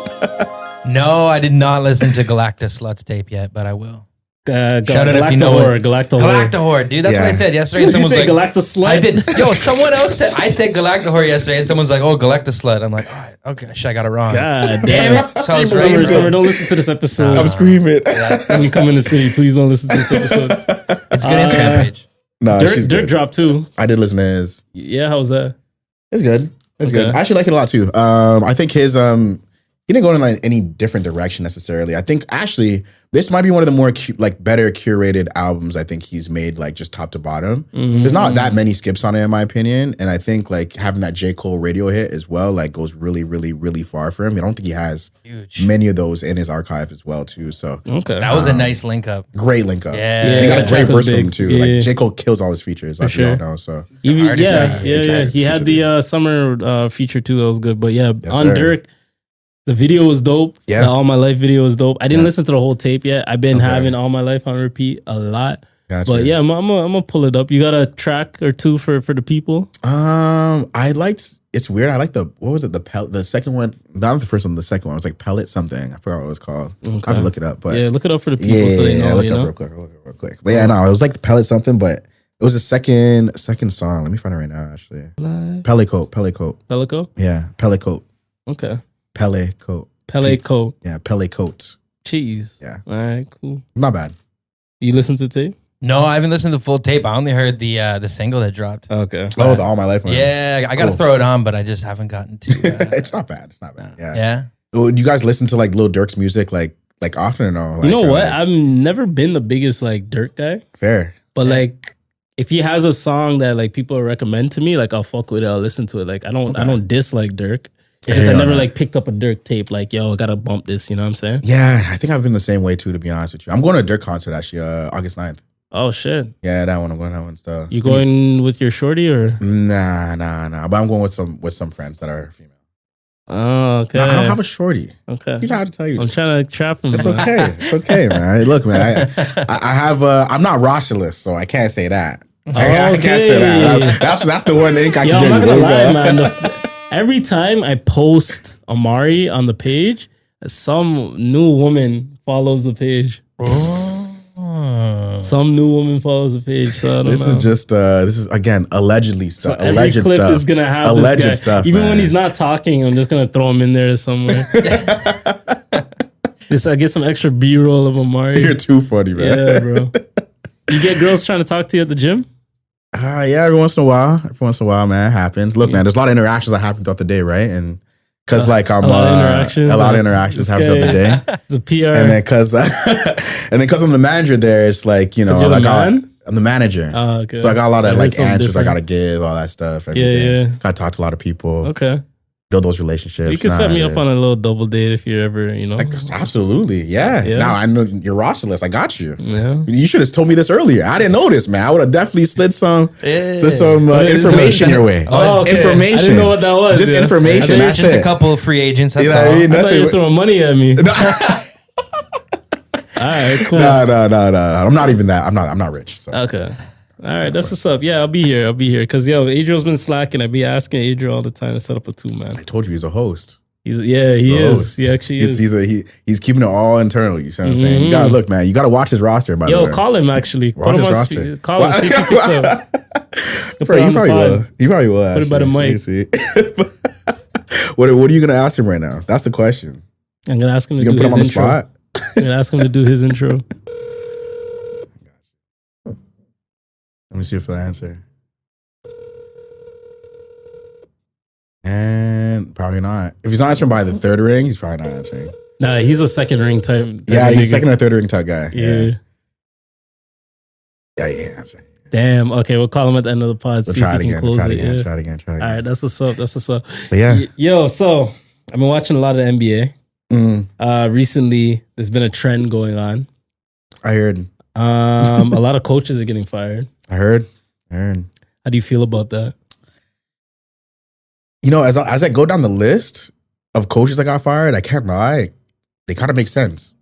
No, I did not listen to Galactus Sluts tape yet, but I will. Shout out if you know it. Galactahor, dude. That's what I said yesterday. Dude, And you someone's like, said Galactus Slut? I did. Yo, someone else said, I said Galactahor yesterday, and someone's like, oh, Galactus Slut. I'm like, all right, okay, shit, I got it wrong. God damn it. So I was right. Summer, don't listen to this episode. I'm screaming. When you come in the city, please don't listen to this episode. It's a good Instagram page. No, Dirk dropped too. I did listen to his. Yeah, how was that? It's good. It's Okay. good. I actually like it a lot too. I think his he didn't go in like any different direction necessarily. I think actually this might be one of the more better curated albums I think he's made, like just top to bottom. There's not that many skips on it in my opinion, and I think like having that J. Cole radio hit as well like goes really, really, really far for him. I don't think he has many of those in his archive as well too. So Okay, That was a nice link up. great link up. Yeah. They got a great track was verse from him big. too. Yeah. Like J. Cole kills all his features, as we sure. all know. So Yeah. Artist, He had the summer feature too. That was good. But yeah, Yes, on sir. Dirk, the video was dope. Yeah. The All My Life video was dope. I didn't Yeah. listen to the whole tape yet. I've been Okay. having All My Life on repeat a lot. Gotcha. But yeah, I'm gonna pull it up. You got a track or two for the people? I liked. It's weird. I like the what was it? The second one, not the first one. The second one it was like pellet something. I forgot what it was called. I have to look it up. But Yeah, look it up for the people so they know. look You it up know, real quick. But yeah, no, it was like the pellet something. But it was the second song. Let me find it right now. Actually, pellet coat. Pelico. Yeah, pellet coat. Okay, Pellet coat. Pelico. Yeah, pellet coat. Cheese. Yeah. All right. Cool. Not bad. You listen to the tape? No, I haven't listened to the full tape. I only heard the single that dropped. Okay. Oh, the All My Life one. Yeah, I got to Cool. throw it on, but I just haven't gotten to. It's not bad. It's not bad. Yeah. Yeah. Do you guys listen to like Lil Durk's music like often or no? Like, You know or, what? like, I've never been the biggest like Dirk guy, fair. but like if he has a song that like people recommend to me, like I'll fuck with it. I'll listen to it. Like I don't dislike Dirk. It's just I never like picked up a Dirk tape. Like yo, I gotta bump this. You know what I'm saying? Yeah, I think I've been the same way too. To be honest with you, I'm going to a Dirk concert actually, August 9th. Oh shit! Yeah, that one. I'm going to that one stuff. You going with your shorty or? Nah. But I'm going with some friends that are female. Oh okay. No, I don't have a shorty. Okay. You know how to tell you. I'm trying to trap him. It's man. okay. It's okay, man. Look, man. I have. I'm not rosterless, so I can't say that. I can't say that. That's the one thing I Yo, can I'm not give you. gonna lie, man. Every time I post Omari on the page, some new woman follows the page. Some new woman follows the page. So I don't This know. is just again allegedly So stuff. every Alleged clip stuff. is gonna have alleged this guy. stuff. Even man. when he's not talking, I'm just gonna throw him in there somewhere. I get some extra B-roll of Omari. You're too funny, man. Yeah, bro. You get girls trying to talk to you at the gym? Yeah, every once in a while, man, it happens. Look, man, there's a lot of interactions that happen throughout the day, right? And because like I'm a lot of interactions. a lot of interactions happen throughout the day, The PR. and then because I'm the manager there, it's like you know, 'Cause you're the like man? I'm the manager, Oh, okay. so I got a lot of Yeah, like that's something answers I different. got to give, all that stuff. Everything. yeah. Got to talk to a lot of people, Okay. build those relationships. You can set me up on a little double date if you're ever, you know. Like, absolutely, yeah. Yeah. Now I know you're rosterless. I got you. Yeah. You should have told me this earlier. I didn't know this, man. I would have definitely slid some What is information it? your way. Oh, okay. Information. I didn't know what that was. Just yeah. information. I thought you were That's Just it. a couple of free agents. That's You know what I all. mean? I thought you were Nothing. throwing money at me. All right, cool. No. I'm not even that. I'm not rich. So. Okay. All right, that's what's up. Yeah, I'll be here. Because, yo, Adriel's been slacking. I be asking Adriel all the time to set up a two-man. I told you he's a host. He He's is. a host. He actually is. He's keeping it all internal. You see what I'm saying? You gotta look, man. You gotta watch his roster. By the way, Yo, call him, actually. Watch his roster. Call him. See if he picks up. He probably will. He probably will. Put it by the actually. mic. Let me see. What are you gonna ask him right now? That's the question. I'm going to ask him to You do gonna put his him on the intro. spot? I'm going to ask him to do his intro. Let me see if he'll answer. And probably not. If he's not answering by the third ring, he's probably not answering. Nah, he's a second ring type. Yeah, he's nigga. second or third ring type guy. Yeah. Yeah, answering. Damn. Okay, we'll call him at the end of the pod. We'll see try if it he can again. close Try it it. again. Yeah. Try it again. Try it All again. right, that's what's up. That's what's up. But yeah. Yo, so I've been watching a lot of NBA. Mm, Recently, there's been a trend going on. I heard. A lot of coaches are getting fired. I heard. How do you feel about that? You know, as I go down the list of coaches that got fired, I can't lie. They kind of make sense.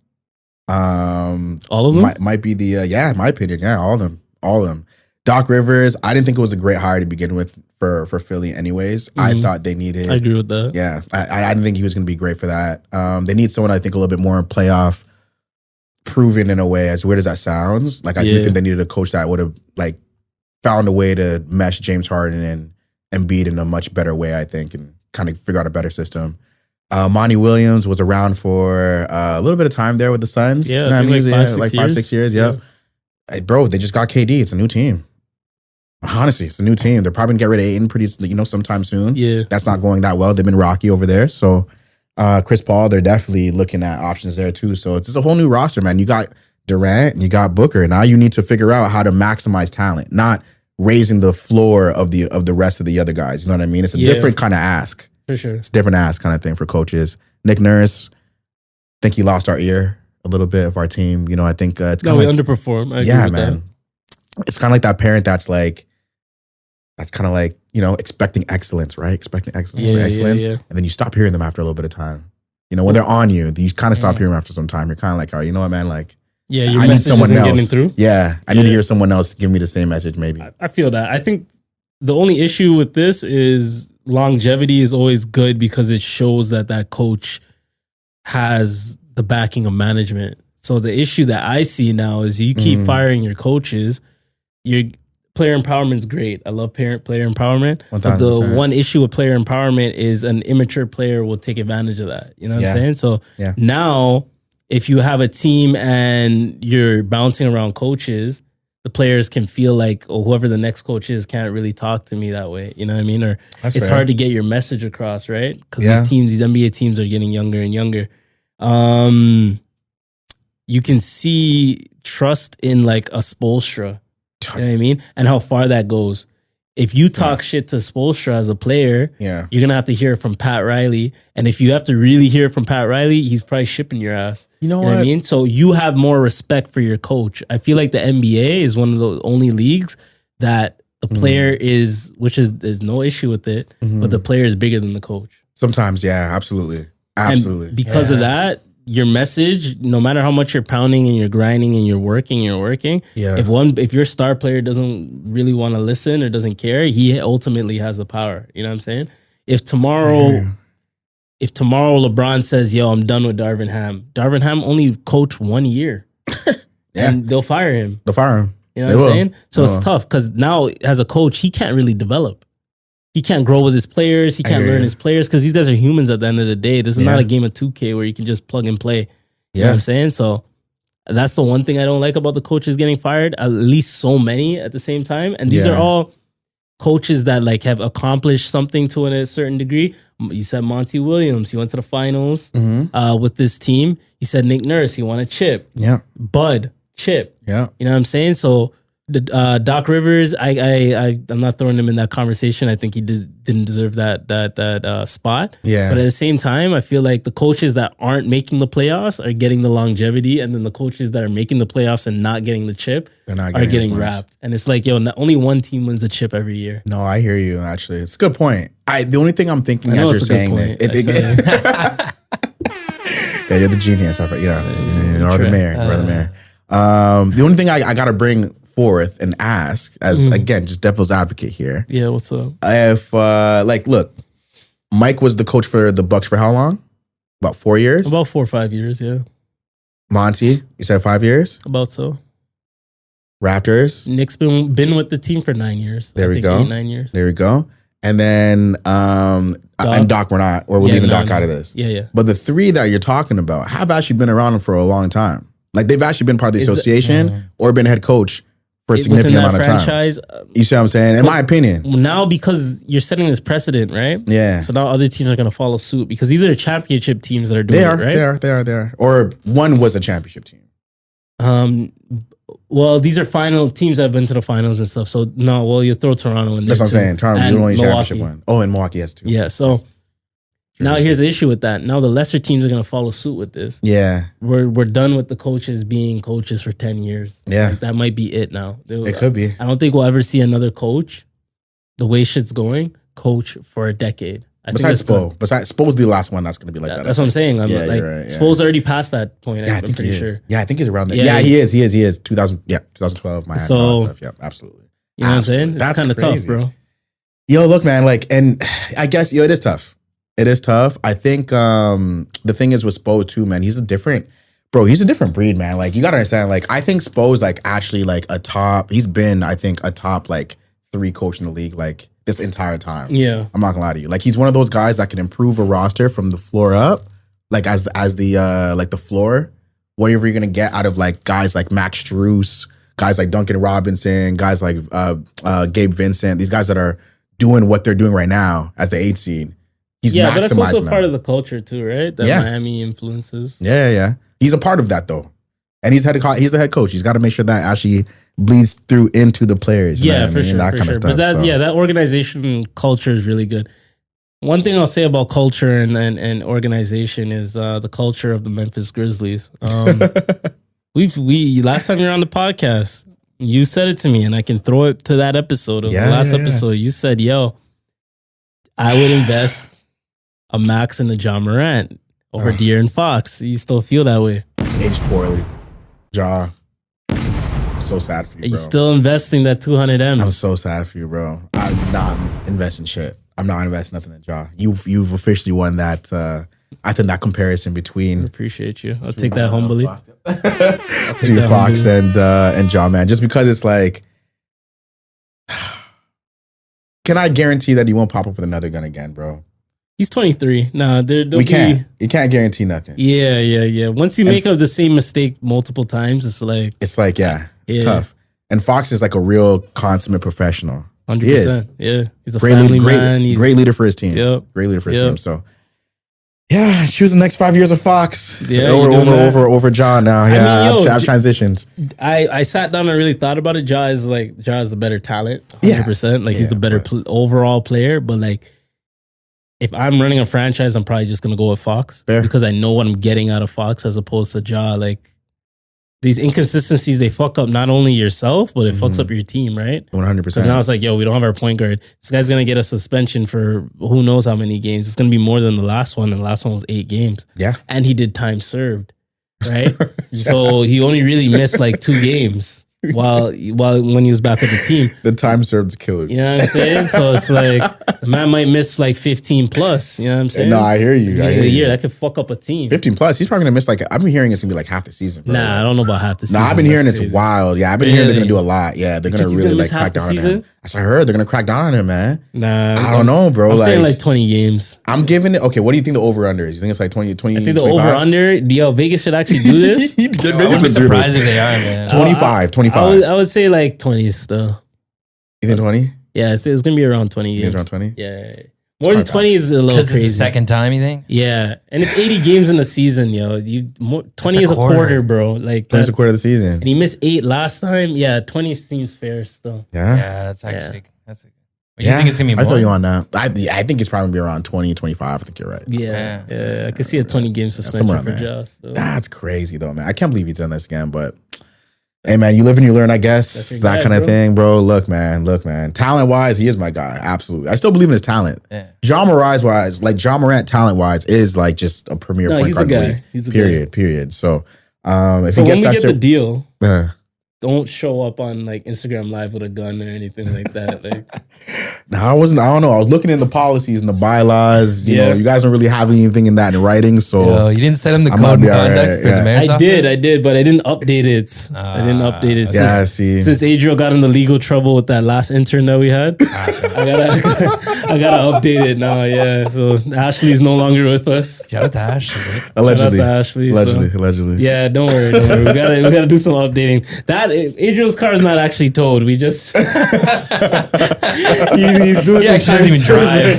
All of them? Might be the in my opinion, all of them. Doc Rivers, I didn't think it was a great hire to begin with for Philly. Anyways, I thought they needed. I agree with that. Yeah, I didn't think he was going to be great for that. They need someone I think a little bit more playoff proven in a way. As weird as that sounds, like I do think they needed a coach that would have like found a way to mesh James Harden and Embiid in a much better way. I think and kind of figure out a better system. Monty Williams was around for a little bit of time there with the Suns. Yeah, I mean, like 5-6 years. Yep. Hey, bro, they just got KD. It's a new team. Honestly, it's a new team. They're probably gonna get rid of Aiden sometime soon. Yeah. That's not going that well. They've been rocky over there. So Chris Paul, they're definitely looking at options there too. So it's just a whole new roster, man. You got Durant, you got Booker. Now you need to figure out how to maximize talent, not raising the floor of the rest of the other guys. You know what I mean? It's a different kind of ask. For sure. It's a different ask kind of thing for coaches. Nick Nurse, I think he lost our ear a little bit of our team. I think it's kind of we underperform. I agree with man. That. It's kind of like that parent that's kind of like, expecting excellence, right? Expecting excellence for excellence. Yeah. And then you stop hearing them after a little bit of time. When they're on you, you kind of stop hearing them after some time. You're kind of like, oh, you know what, man? Like, your I need someone else. Getting through. Yeah. I need to hear someone else give me the same message, maybe. I feel that. I think the only issue with this is longevity is always good because it shows that coach has the backing of management. So the issue that I see now is you keep firing your coaches. Your player empowerment is great. I love player empowerment. 100%. But the one issue with player empowerment is an immature player will take advantage of that. You know what I'm saying? So now if you have a team and you're bouncing around coaches, the players can feel like, whoever the next coach is can't really talk to me that way. You know what I mean? Or it's hard to get your message across, right? Because these NBA teams are getting younger and younger. You can see trust in like a Spoelstra. You know what I mean? And how far that goes. If you talk shit to Spoelstra as a player, you're going to have to hear it from Pat Riley. And if you have to really hear it from Pat Riley, he's probably shipping your ass. You know what I mean? So you have more respect for your coach. I feel like the NBA is one of the only leagues that the player is, there's no issue with it, but the player is bigger than the coach. Sometimes, yeah, absolutely. Absolutely. And because of that, your message, no matter how much you're pounding and you're grinding and you're working, if your star player doesn't really want to listen or doesn't care, he ultimately has the power. You know what I'm saying? If tomorrow LeBron says, yo, I'm done with Darvin Ham only coached 1 year. And they'll fire him. You know what I'm saying? So it's tough because now as a coach, he can't really develop. He can't grow with his players. He can't learn his players because these guys are humans at the end of the day. This is not a game of 2K where you can just plug and play. You know what I'm saying? So that's the one thing I don't like about the coaches getting fired, at least so many at the same time. And these are all coaches that like have accomplished something to a certain degree. You said Monty Williams, he went to the finals with this team. You said Nick Nurse, he won a chip. Yeah. Bud, chip. Yeah. You know what I'm saying? So the Doc Rivers, I'm not throwing him in that conversation. I think he didn't deserve that spot. Yeah. But at the same time, I feel like the coaches that aren't making the playoffs are getting the longevity, and then the coaches that are making the playoffs and not getting the chip are getting wrapped. And it's like, only one team wins a chip every year. No, I hear you. Actually, it's a good point. The only thing I'm thinking as you're saying this, yeah, you're the genius. You're the mayor. The only thing I gotta bring forth and ask, as again, just devil's advocate here. Yeah, what's up? If look, Mike was the coach for the Bucks for how long? About 4 years? About 4 or 5 years, yeah. Monty, you said 5 years? About so. Raptors? Nick's been with the team for 9 years. There we go. 9 years. There we go. And then and Doc, we're leaving Doc out of this. Yeah. But the three that you're talking about have actually been around for a long time. Like they've actually been part of the association or been head coach for a significant amount of time. You see what I'm saying? In my opinion. Now, because you're setting this precedent, right? Yeah. So now other teams are going to follow suit because these are the championship teams that are doing it, right? They are. Or one was a championship team. Well, these are final teams that have been to the finals and stuff. So you throw Toronto in there. That's what I'm saying. Toronto, the only championship one. Oh, and Milwaukee has two. Yeah. So now here's the issue with that. Now the lesser teams are going to follow suit with this. Yeah. We're done with the coaches being coaches for 10 years. Yeah. Like, that might be it now. It could be. I don't think we'll ever see another coach, the way shit's going, coach for a decade. I think Besides that's Spo. Besides Spo's the last one that's going to be like that. That's what I'm saying. I'm Yeah, like, you're right, yeah. Spo's already past that point. Yeah, I I'm think pretty he sure. is. Yeah, I think he's around there. Yeah, Yeah, he is. 2012, Miami, So- all that stuff. Yeah, absolutely. You know what I'm saying? Absolutely. It's That's kind of tough, crazy. bro. Yo, look, man, like, and I guess, it is tough. It is tough. I think the thing is with Spo too, man, he's a different breed, man. Like, you gotta understand, like, I think Spo's like actually like he's been, I think, a top like 3 coach in the league, like this entire time. Yeah. I'm not gonna lie to you. Like, he's one of those guys that can improve a roster from the floor up, like as the like the floor, whatever you're gonna get out of like guys like Max Strus, guys like Duncan Robinson, guys like Gabe Vincent, these guys that are doing what they're doing right now as the 8 seed. He's Yeah, but that's maximizing also them. part of the culture too, right? That Yeah. Miami influences. Yeah. He's a part of that though, and he's the head coach. He's got to make sure that actually bleeds through into the players. you know Yeah, what I for mean? sure. That For kind sure. of stuff. But that, so. yeah, that organization culture is really good. One thing I'll say about culture and organization is the culture of the Memphis Grizzlies. We last time you were on the podcast, you said it to me, and I can throw it to that episode of the last episode. You said, "Yo, I would invest a max in the John Morant over De'Aaron Fox." You still feel that way? Aged poorly, Ja. I'm so sad for you, Are you bro. still investing that 200 M's? I'm so sad for you, bro. I'm not investing shit. I'm not investing nothing in Ja. You've officially won that. I think that comparison between Appreciate you. I'll take that humbly. Dude, Fox and Ja, man. Just because it's like, can I guarantee that he won't pop up with another gun again, bro? He's 23. Nah, We can't. You can't guarantee nothing. Yeah. Once you make up the same mistake multiple times, it's like It's tough. And Fox is like a real consummate professional. 100%. He is. Yeah, he's a Great family leader, man. great leader for his team. Yep. Great leader for his Yep. team. So, yeah, choose the next 5 years of Fox. Yeah, over John now. Yeah, mean, yo, I've transitioned. I sat down and really thought about it. Ja is the better talent, 100%. Like he's the better overall player. But like, if I'm running a franchise, I'm probably just gonna go with Fox because I know what I'm getting out of Fox as opposed to Ja. Like these inconsistencies, they fuck up not only yourself, but it fucks up your team, right? 100%. Because now it's like, yo, we don't have our point guard. This guy's gonna get a suspension for who knows how many games. It's gonna be more than the last one. And the last one was 8 games. Yeah. And he did time served, right? So he only really missed like 2 games while when he was back with the team. The time served is killer. You know what I'm saying? So it's like the man might miss like 15 plus. You know what I'm saying? No, I hear you. Beginning of the year, that could fuck up a team. 15 plus. He's probably gonna miss like I've been hearing it's gonna be like half the season. Bro. Nah, I don't know about half the season. I've been hearing That's it's crazy. wild. Yeah, I've been hearing they're Really? gonna do a lot. Yeah, they're gonna think he's really gonna like miss half crack the down on him. season? That's what I heard. They're gonna crack down on him, man. Nah, I don't know, bro. I'm saying like 20 games. I'm giving it. Okay, what do you think the over under is? You think it's like 20? I think the over under. Yo, Vegas should actually do this. I wouldn't be surprised if they are, man. 25. I would say like 20 still. You think 20? Yeah, it's gonna be around 20 You games. think around 20? Yeah. More than 20 is a little Because it's crazy. the second time, you think? Yeah, and it's 80 games in the season, yo. 20 is a quarter, bro. Like That's a quarter of the season. and he missed 8 last time. Yeah, 20 seems fair still. Yeah. Yeah, that's actually You think it's gonna be more? I feel you on that. I think it's probably gonna be around 20, 25. I think you're right. Yeah. I could see a 20 game suspension somewhere for around there. Joss. Though. That's crazy though, man. I can't believe he's done this again, but hey man, you live and you learn, I guess. That's That your guy, kind of bro. thing, bro. Look, man. Talent wise, he is my guy. Absolutely. I still believe in his talent. Yeah. John Morant wise, like John Morant talent wise is like just a premier point he's guard a in the guy. league. He's a guy. Period. So if So he when gets we that get the deal, don't show up on like Instagram Live with a gun or anything like that. Like, I don't know. I was looking in the policies and the bylaws. You know, you guys don't really have anything in that in writing. So Yo, you didn't send him the I'm code gonna and be all conduct right, for yeah. the mayor's office? I did, but I didn't update it. I didn't update it. Yeah, see. Since Adriel got in the legal trouble with that last intern that we had, I gotta update it now. Yeah, so Ashley's no longer with us. Shout out to Ashley. Allegedly. Shout out to Ashley, Allegedly. Yeah, don't worry. We gotta do some updating. That Adriel's car is not actually towed. We just he's doing He actually doesn't even drive.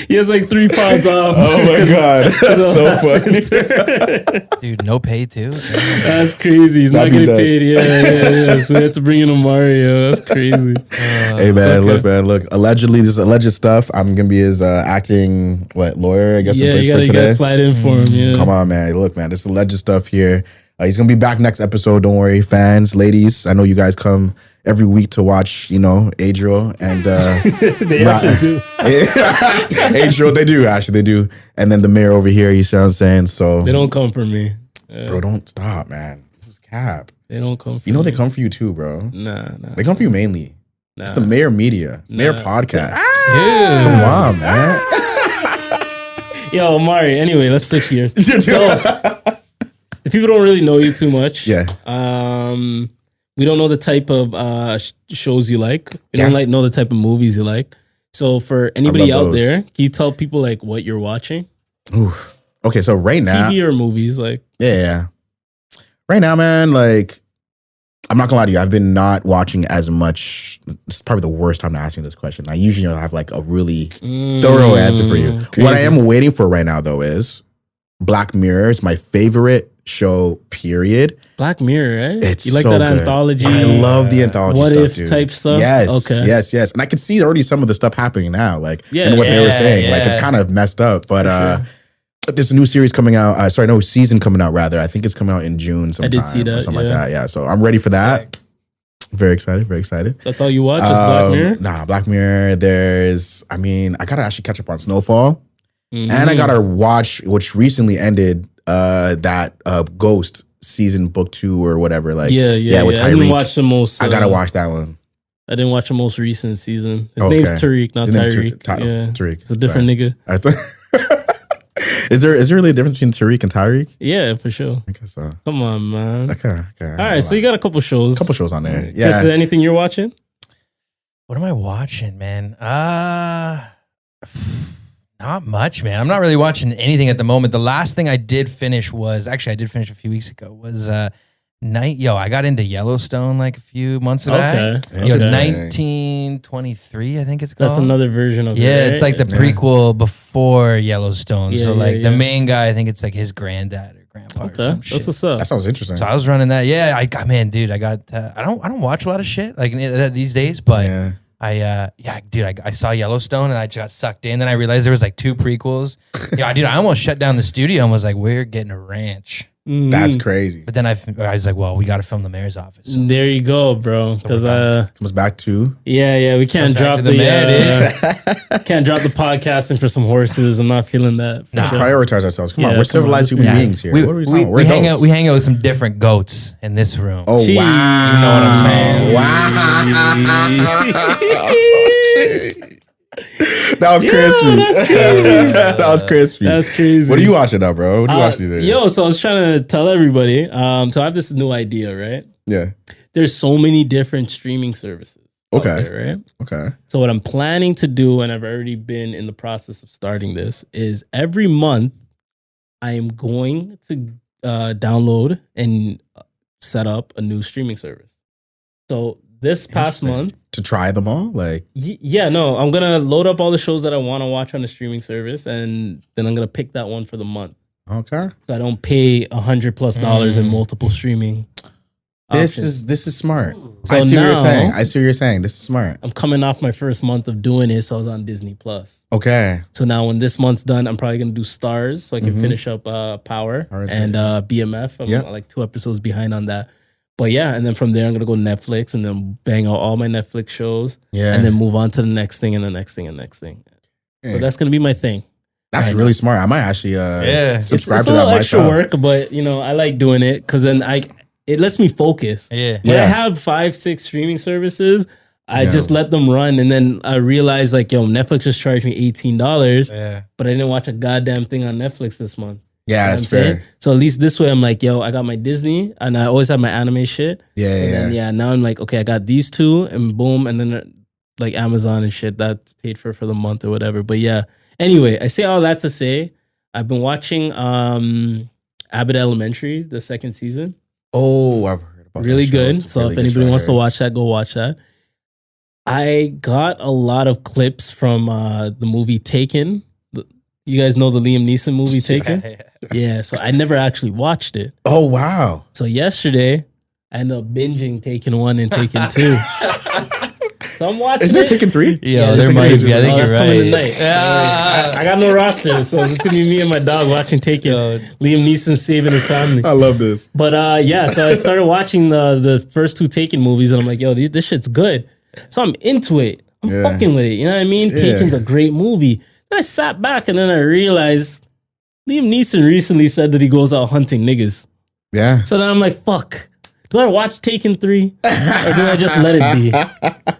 He has like 3 pounds off. Oh my God. That's so funny. Dude, no pay too. That's crazy. He's not That'd be getting nuts. paid. Yeah. So we have to bring in Omari. That's crazy. Hey man, look. Allegedly, this is alleged stuff. I'm gonna be his acting lawyer. I guess. Yeah, in place you for gotta today. slide in for him. Yeah. Come on, man. Look, man. This is alleged stuff here. He's gonna be back next episode. Don't worry, fans, ladies. I know you guys come every week to watch, Adriel and They actually do. Adriel. They do actually. They do. And then the mayor over here. You see what I'm saying? So They don't come for me. Yeah. bro, don't stop, man. This is cap. They don't come for You know me. they come for you too, bro. Nah. They come for you mainly. Nah. It's the Mayor Media. It's Mayor Nah. Podcast. Dude. Come on, man. Yo, Omari, anyway, let's switch gears. So, the people don't really know you too much. Yeah. We don't know the type of shows you like. We don't know the type of movies you like. So for anybody out those. there, can you tell people like what you're watching? Oof. Okay, so right now, TV or movies? Like, yeah. Right now, man, like, I'm not gonna lie to you. I've been not watching as much. It's probably the worst time to ask me this question. I usually have like a really thorough answer for you. crazy. What I am waiting for right now, though, is Black Mirror. It's my favorite show, period. Black Mirror, right? It's you like so that good. anthology? I love the anthology What stuff, if dude. type stuff? Yes, Okay. yes. And I can see already some of the stuff happening now, like Yeah. and what they were Yeah, saying. Like, it's yeah. kind of messed up, but For sure. there's a new series coming out. No season coming out rather. I think it's coming out in June sometime. did see or that, something yeah. like that. Yeah, so I'm ready for that. Very excited. Very excited. That's all you watch? Just Black Mirror? Nah, Black Mirror. I gotta actually catch up on Snowfall, Mhm. and I gotta watch, which recently ended, that Ghost season book 2 or whatever. Like, Yeah. with I didn't Tyreek. watch the most. I gotta watch that one. I didn't watch the most recent season. His Okay. name's Tariq, not His name's Tyreek. Tariq. Tariq. It's a different nigga. I thought- Is there really a difference between Tariq and Tyreek? Yeah, for sure. I guess so. Come on, man. Okay. All right, so you got a couple shows. a couple shows on there. Chris, Yeah. is there anything you're watching? What am I watching, man? Not much, man. I'm not really watching anything at the moment. The last thing I did finish was I did finish a few weeks ago. Was I got into Yellowstone like a few months back. Okay. Yo, Okay. 1923, I think it's called. That's another version of it. Yeah, it's right? like the prequel before Yellowstone. Yeah, so yeah, like yeah. the main guy, I think it's like his granddad or grandpa or Okay, some that's shit. what's up. That sounds interesting. So I was running that. Yeah, I got I don't watch a lot of shit like these days, but Yeah. I saw Yellowstone and I just got sucked in. Then I realized there was like 2 prequels. Yeah, dude, I almost shut down the studio and was like, we're getting a ranch. Mhm. That's crazy. But then I was like, well, we got to film the mayor's office. So There you go, bro. Because Comes back to we can't Comes back drop to the mayor, can't drop the podcasting for some horses. I'm not feeling that. For sure. prioritize ourselves. Come on, Yeah, we're come on. civilized human Yeah. beings here. We, What are we we, talking about? we We're hang adults. out. We hang out with some different goats in this room. Oh Jeez. wow! You know what I'm saying? Wow! That was crispy. that's crazy. That was crispy. That's crazy. What are you watching now, bro? What are you watching these days? Yo, so I was trying to tell everybody. So I have this new idea, right? Yeah. There's so many different streaming services. out Okay. there, right? Okay. So what I'm planning to do, and I've already been in the process of starting this, is every month I am going to download and set up a new streaming service. So this past month, To try them all, like I'm gonna load up all the shows that I want to watch on the streaming service, and then I'm gonna pick that one for the month. okay. So I don't pay $100+ in multiple streaming. This options. is smart. So I see what you're now- saying. I see what you're saying. This is smart. I'm coming off my first month of doing it, so I was on Disney Plus. Okay. So now when this month's done, I'm probably gonna do Stars so I can finish up Power Alright, and BMF. I'm Yeah. like 2 episodes behind on that. But yeah, and then from there I'm gonna go Netflix and then bang out all my Netflix shows Yeah. and then move on to the next thing and the next thing and the next thing. So Yeah. that's gonna be my thing. That's really smart. I might actually subscribe It's to a that little extra myself. work, but I like doing it because then it lets me focus. Yeah. When I Yeah. have 5-6 streaming services, I Yeah. just let them run, and then I realize Netflix just charged me $18, Yeah. but I didn't watch a goddamn thing on Netflix this month. Yeah, You know that's what I'm saying? fair. So at least this way, I'm like, I got my Disney, and I always have my anime shit. Yeah, So yeah. then, now I'm like, okay, I got these 2, and boom, and then like Amazon and shit that's paid for the month or whatever. But yeah, anyway, I say all that to say, I've been watching Abbott Elementary, the 2nd season. Oh, I've heard about Really that show. good. It's a So really if good anybody show, I wants to heard. watch that, go watch that. I got a lot of clips from the movie Taken. You guys know the Liam Neeson movie Taken? Yeah, so I never actually watched it. Oh wow. So yesterday, I ended up binging Taken 1 and Taken 2. So I'm watching Isn't there it. Taken 3? Yeah, it's there a might good be. I one. think Oh, you're that's right. coming tonight. Yeah. I got no roster, so it's gonna be me and my dog watching Taken. Yo. Liam Neeson saving his family. I love this. But yeah, so I started watching the first 2 Taken movies, and I'm like, yo, this shit's good. So I'm into it. I'm Yeah. fucking with it. You know what I mean? Yeah. Taken's a great movie. Then I sat back and then I realized Liam Neeson recently said that he goes out hunting niggas. Yeah. So then I'm like, fuck. Do I watch Taken 3 or do I just let it be?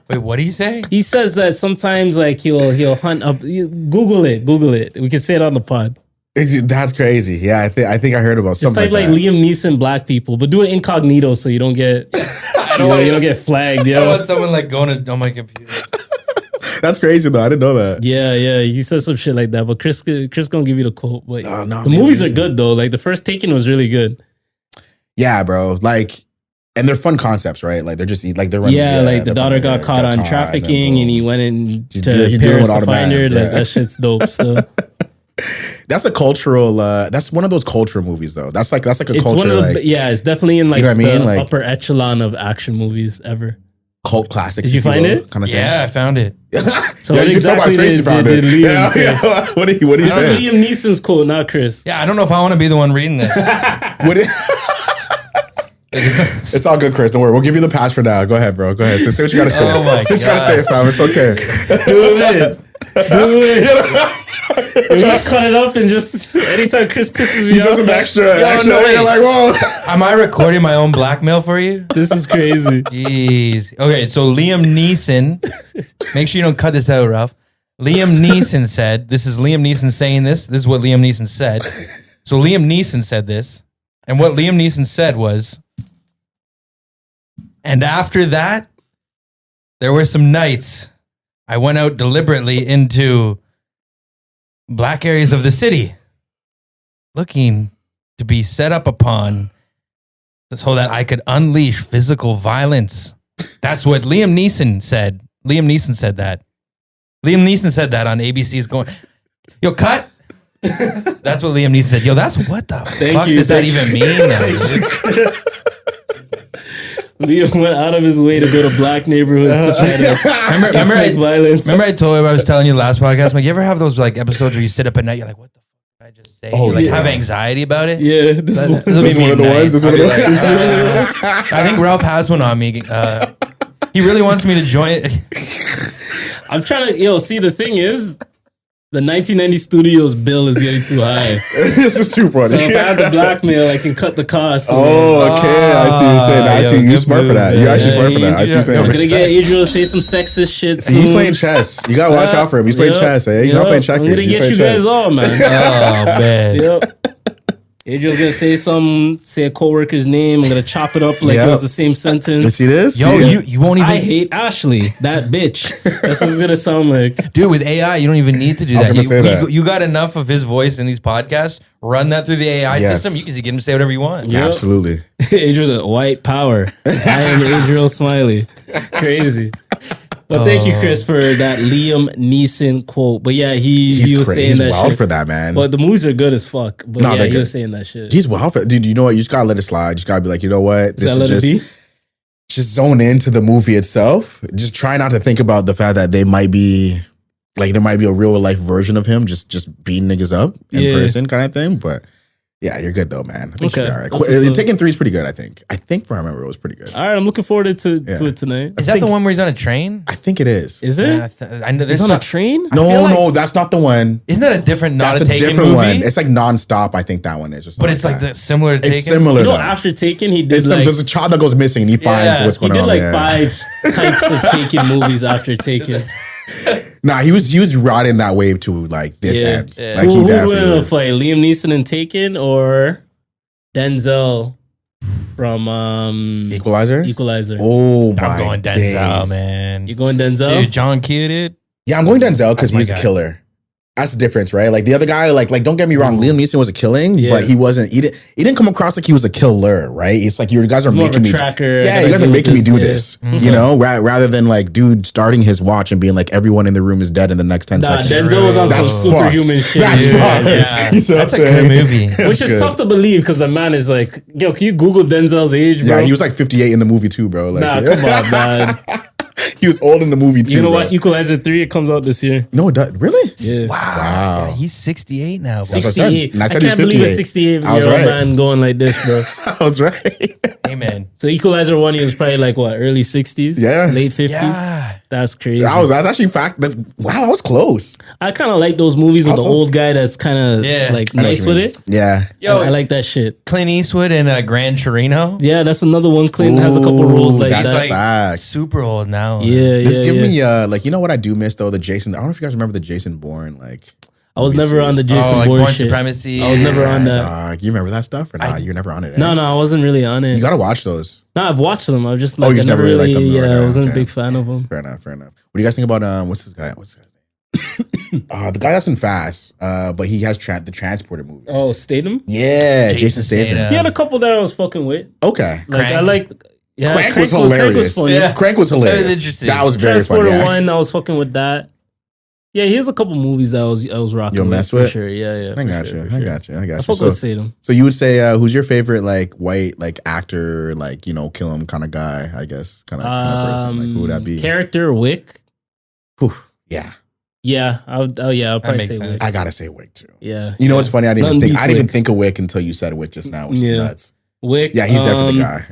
Wait, what do you say? He says that sometimes like he'll hunt up. Google it. We can say it on the pod. That's crazy. Yeah, I think I heard about Just something type like that. Liam Neeson black people, but do it incognito so you don't get you don't get flagged. I Yeah, want someone like going on my computer. That's crazy though. I didn't know that. yeah. He says some shit like that. But Chris gonna give you the quote. But No, the man, movies are listen. good though. Like the first Taken was really good. Yeah, bro. Like, and they're fun concepts, right? Like they're just like they're running. Yeah, like the they're daughter funny, got caught on and trafficking, then and he boom. went He's into dealing Paris with all to the find her. mans, Like yeah. that shit's dope. So That's a cultural. That's one of those cultural movies, though. That's like a it's culture. one of the Like, it's definitely in like know what I mean? the Like- upper echelon of action movies ever. cult classic. Did you find it? Kind of Yeah, I found it. thing. So Yeah, what you can tell by exactly his face you found did it. Liam Yeah, say? yeah. What did he This say? is Liam Neeson's quote, not Chris. Yeah, I don't know if I want to be the one reading this. What did- It's all good, Chris. Don't worry. We'll give you the pass for now. Go ahead, bro. Go ahead. Say what you gotta say. Oh my Say what you gotta say, fam. It's okay. Do it. We gotta cut it up and just anytime Chris pisses me He off. does some extra. no, wait. You're like, whoa. Am I recording my own blackmail for you? This is crazy. Jeez. Okay, so Liam Neeson, make sure you don't cut this out, Ralph. Liam Neeson said, this is Liam Neeson saying this. This is what Liam Neeson said. So Liam Neeson said this. And what Liam Neeson said was, and after that, there were some nights I went out deliberately into black areas of the city looking to be set up upon so that I could unleash physical violence. That's what Liam Neeson said. Liam Neeson said that. Liam Neeson said that on ABC's going, yo, cut. That's what Liam Neeson said. Yo, that's what the fuck you. does that even mean? Now, dude? Liam went out of his way to go to black neighborhoods to try to Remember, inflict violence. I told you I was telling you last podcast, I'm like, you ever have those like episodes where you sit up at night, you're like, what the fuck did I just say? Oh, You like yeah. have anxiety about it? Yeah, this is That'll This is be one me of the at ones. This is night. one of I'll the be ones. like, I think Ralph has one on me. He really wants me to join. I'm trying to see the thing is the 1990 studios bill is getting too high. This is too funny. So if I have the blackmail, I can cut the cost. Oh, okay. I see what you're saying. I yo, see you good smart for that. move, You actually man. smart for that. I see what you're I'm saying. gonna get Adriel to say some sexist shit soon. He's playing chess. You gotta watch out for him. He's playing chess. Eh? He's not playing checkers. I'm gonna He's get playing you chess. guys all, man. Oh, man. Yep. Adriel's gonna say a coworker's name. I'm gonna chop it up like it was the same You sentence. see this? Yo, Yeah. you won't even. I hate Ashley, that bitch. That's what it's gonna sound like. Dude, with AI, you don't even need to do I was that. gonna say that. You got enough of his voice in these podcasts. Run that through the AI Yes. system. You can get him to say whatever you want. Yep. Absolutely. Adriel's like, white power. I am Adriel Smiley. Crazy. But thank you, Chris, for that Liam Neeson quote. But yeah, he was saying He's that wild shit. for that, man. But the movies are good as fuck. But No, yeah, they're he good. was saying that shit. He's wild for dude. You know what? You just gotta let it slide. You just gotta be like, you know what? This Does that is let it just be? just zone into the movie itself. Just try not to think about the fact that they might be like there might be a real life version of him just beating niggas up in Yeah. person kind of thing. But yeah, you're good though, man. I think Okay. you'll be all right. That's what's up. Taken 3 is pretty good, I think. I think if I remember it was pretty good. All right, I'm looking forward to Yeah. it tonight. Is that the one where he's on a train? I think it is. Is it? I know He's there's on some, a train? No, feel like- no, that's not the one. Isn't that a different, not That's a a Taken different movie? one. It's like nonstop, I think that one is. Or something But it's like that. the similar to It's Taken. similar You know, though. after Taken, he did It's like there's a child that goes missing and he finds what's he going did on. like yeah. 5 types of Taken movies after Taken. Nah, he was riding that wave to like its Yeah. end. Yeah. Like Who he would win definitely in a was. fight? Liam Neeson and Taken or Denzel from Equalizer. Equalizer? Oh my I'm going Denzel, days. man. You going Denzel? Dude, John Q did. Yeah, I'm going Denzel because That's my he's a guy. killer. That's the difference, right? Like the other guy, like don't get me wrong, Liam Neeson was a killing, Yeah. but he wasn't. He didn't come across like he was a killer, right? It's like you guys are More of making a me. tracker. Yeah, I you gotta guys are deal making me with do yeah. this, you know, rather than like dude starting his watch and being like everyone in the room is dead in the next 10 Nah, seconds. Denzel was on some That's superhuman fucked. shit. That's Yeah. fucked. You see what That's a I'm good saying? movie. Which is good. tough to believe because the man is like, yo, can you Google Denzel's age, bro? Yeah, he was like 58 in the movie too, bro. Like, Nah, come on, man. He was old in the movie too. You know bro. what? Equalizer 3, it comes out this year. No, it does. Really? Yeah. Wow. Yeah, he's 68 now. Bro. That's what I said. 68. And I I said he was can't believe a 58. 68-year-old man going like this, bro. I was right. Amen. So Equalizer 1, he was probably like what, early 60s? Yeah. Late 50s? Yeah. That's crazy. That's actually fact. Wow, I was close. I kind of like those movies with the old guy that's kind of Yeah. like I know nice what with you it. mean. Yeah. Yo, I like that shit. Clint Eastwood and Gran Torino. Yeah, that's another one. Clinton has a couple roles like that's that. Like fact. super old now. Yeah, This give me yeah. like, you know what I do miss though, the Jason. I don't know if you guys remember the Jason Bourne like. I was movie never on the series. Jason like Bourne Born shit. Supremacy. I was never on that. You remember that stuff or not? You're never on it. Eh? No, I wasn't really on it. You gotta watch those. No, I've watched them. I've just like, you I just never never really, really liked them, yeah, I okay, wasn't a okay. big fan of them. Fair enough. What do you guys think about what's this guy? What's this guy's name? The guy that's in Fast, but he has the Transporter movies. Oh, Statham? Yeah, Jason Statham. He had a couple that I was fucking with. Okay. Like, Crank. I liked. Yeah, Crank was hilarious. Crank was funny. Yeah. Crank was hilarious. That was interesting. That was very Transporter funny. Yeah. 1, I was fucking with that. Yeah, here's a couple movies that I was rocking. You'll mess for with? sure. Yeah. I got you. I got I you. fuck with Statham. So you would say who's your favorite like white like actor like kill him kind of guy? I guess kind of person. Like who would that be? Character Wick. Whew, yeah, Yeah, I'll probably makes say sense. Wick. I gotta say Wick too. Yeah. You know what's funny? I didn't Nothing even think. beats I didn't even Wick. think of Wick until you said Wick just now, which is Yeah. nuts. Wick. Yeah, he's definitely the guy.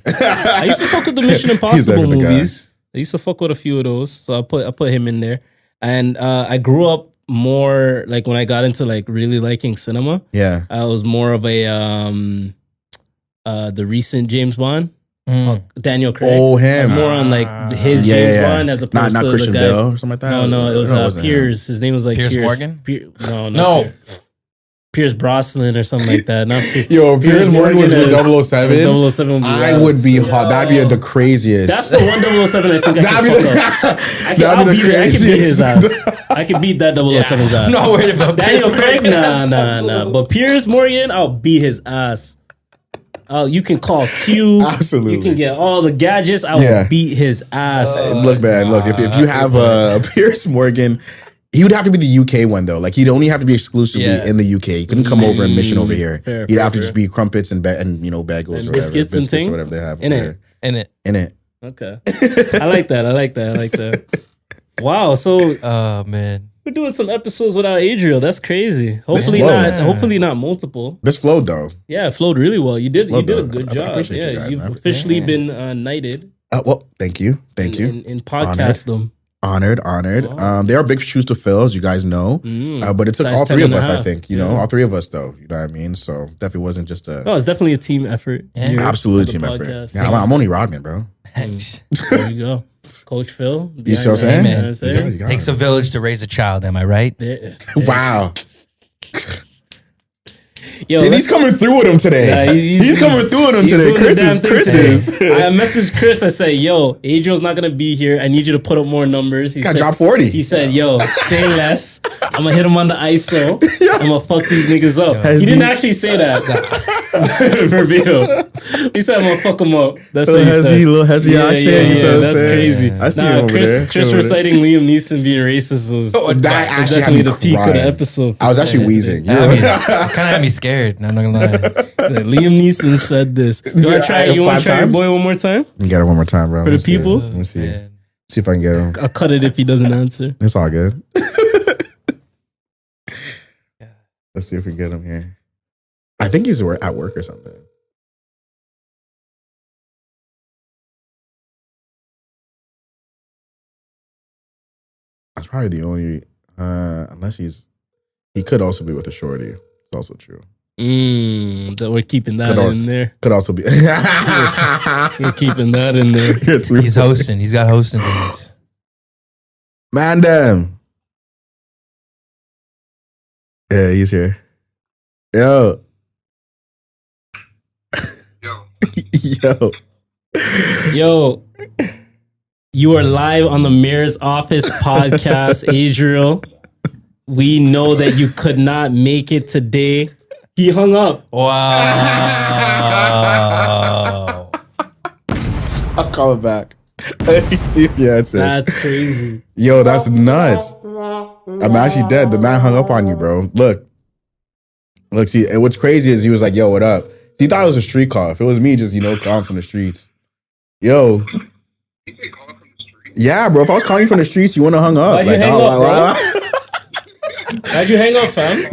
I used to fuck with the Mission He's Impossible definitely the guy. movies. I used to fuck with a few of those, so I put him in there. And I grew up more like when I got into like really liking cinema. Yeah. I was more of a the recent James Bond, Daniel Craig. Oh, I was him. more on like his Yeah, James yeah. Bond as opposed Not to Christian the guy. Bale or something like that. No, it was wasn't him. Pierce. His name was like Pierce Morgan? No. Pierce Brosnan or something like that. Not Yo, if Pierce Morgan was with 007, 007 would be I wild. would be hot. That'd be the craziest. That's the one 007 I think I That'd can be fuck up. that'd be the I can beat his craziest. ass. I can beat that 007's ass. I'm not worried about Daniel Pierce Craig, Morgan. nah. But Pierce Morgan, I'll beat his ass. You can call Q. Absolutely. You can get all the gadgets. I will Yeah. beat his ass. Look, man. Look, if you have a Pierce Morgan, he would have to be the UK one though. Like he'd only have to be exclusively Yeah. in the UK. He couldn't come over and mission over here. Fair, He'd fair, have to fair. just be crumpets and bagels And or whatever, biscuits and thing? or whatever they have In over it. there. In it. In it. Okay. I like that. Wow. So Oh man. we're doing some episodes without Adriel. That's crazy. Hopefully flowed. hopefully not multiple. This flowed though. Yeah, it flowed really well. You did Flowed, a though. good I job. appreciate you Yeah, guys, you've man. officially been knighted Well, thank you. Thank you. in podcastdom. Honored. Wow. They are big shoes to fill, as you guys know. But it took Size all 10 three of and a us, I half. think. All three of us, though. You know what I mean? So definitely wasn't just a Oh, it's definitely a team effort. Yeah. Here absolute on the team effort. podcast. Yeah, I'm only Rodman, bro. There you go. Coach Phil. You see what I'm saying? man. You know what I'm saying? You got Takes it. a village to raise a child, am I right? Wow. Yo, And he's coming through with him today. Yeah, he's coming through with him he's today. doing Chris the is. damn thing Chris today. is. I messaged Chris. I said, "Yo, Adriel's not gonna be here. I need you to put up more numbers." He Got said, drop 40. He said, "Yo, say less. I'm gonna hit him on the ISO. I'm gonna fuck these niggas up." Has He didn't he- actually say that verbatim. He said, "I'm gonna fuck him up." That's what he said. Little hezzy Yeah, action. yeah, you know what I'm that's saying? crazy. I see him over Chris, there. Chris reciting Liam Neeson being racist was That actually had definitely me the peak of the crying. episode. I was actually wheezing. I mean, kind of had me scared. I'm not gonna lie. Liam Neeson said this. You want to try? You want 5 to try your times? boy one more time? Let me get it one more time, bro. For Let the me see. people? Let me see. Man. See if I can get him. I'll cut it if he doesn't answer. It's all good. Let's see if we can get him here. I think he's at work or something. That's probably the only, unless he could also be with a shorty. It's also true. That we're keeping that Could al- in there. Could also be. We're keeping that in there. He's hosting. He's got hosting things. Man, damn. Yeah, he's here. Yo. Yo. Yo, you are live on the Mayor's Office podcast, Adriel. We know that you could not make it today. He hung up. Wow. I'll call him back. Let me see if he answers. That's crazy. Yo, that's nuts. I'm actually dead. The man hung up on you, bro. Look, see, and what's crazy is he was like, yo, what up? He thought it was a street call. If it was me, just, calling from the streets. Yo. Yeah, bro. If I was calling you from the streets, you wouldn't have hung up. Why'd you hang up, bro? Why'd you hang up, fam?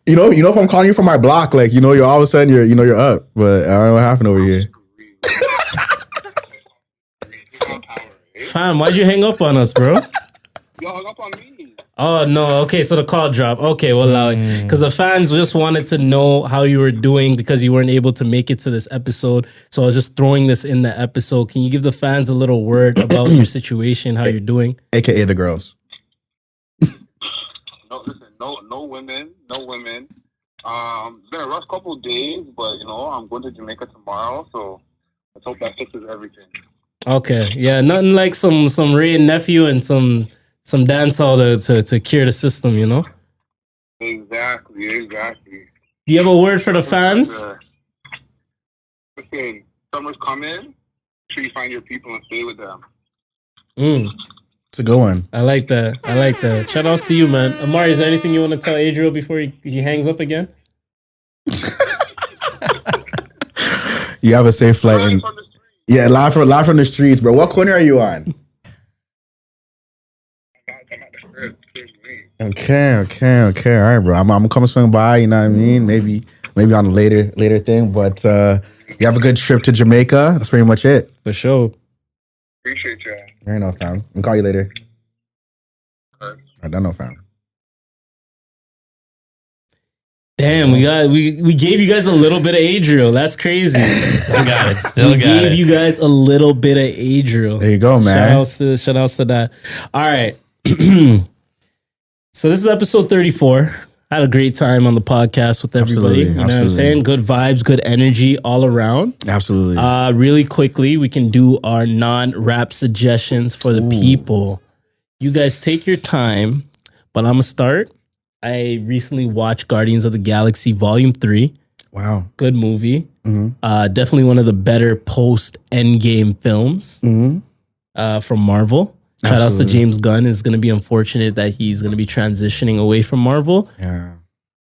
If I'm calling you from my block, like, you're all of a sudden you're up. But I don't know what happened over here. Fam, why'd you hang up on us, bro? You hung up on me. Oh, no. Okay, so the call dropped. Okay, we'll allow it. Because the fans just wanted to know how you were doing because you weren't able to make it to this episode. So I was just throwing this in the episode. Can you give the fans a little word about your situation, how you're doing? AKA the girls. No, listen, no women. It's been a rough couple of days, but I'm going to Jamaica tomorrow, so let's hope that fixes everything. Okay, yeah, nothing like some Ray and Nephew and some dancehall to cure the system, Exactly. Do you have a word for the fans? Listen, summer's coming. Make sure you find your people and stay with them. It's a good one. I like that. Shout out to you, man. Omari, is there anything you want to tell Adriel before he hangs up again? You have a safe flight. Live from the streets, bro. What corner are you on? Okay. All right, bro. I'm gonna come swing by. You know what I mean? Maybe on a later thing. But you have a good trip to Jamaica. That's pretty much it. For sure. Appreciate you. I know, fam. I'll call you later. Okay. I don't know, fam. Damn, we gave you guys a little bit of Adriel. That's crazy. Still got it. We gave you guys a little bit of Adriel. There you go, man. Shout outs to that. All right. So this is episode 34. Had a great time on the podcast with everybody. Absolutely, You know what I'm saying? Good vibes, good energy all around. Absolutely. Really quickly, we can do our non-rap suggestions for the people. You guys take your time, but I'm going to start. I recently watched Guardians of the Galaxy Volume 3. Wow. Good movie. Definitely one of the better post-Endgame films from Marvel. Shout outs to James Gunn. It's going to be unfortunate that he's going to be transitioning away from Marvel. Yeah.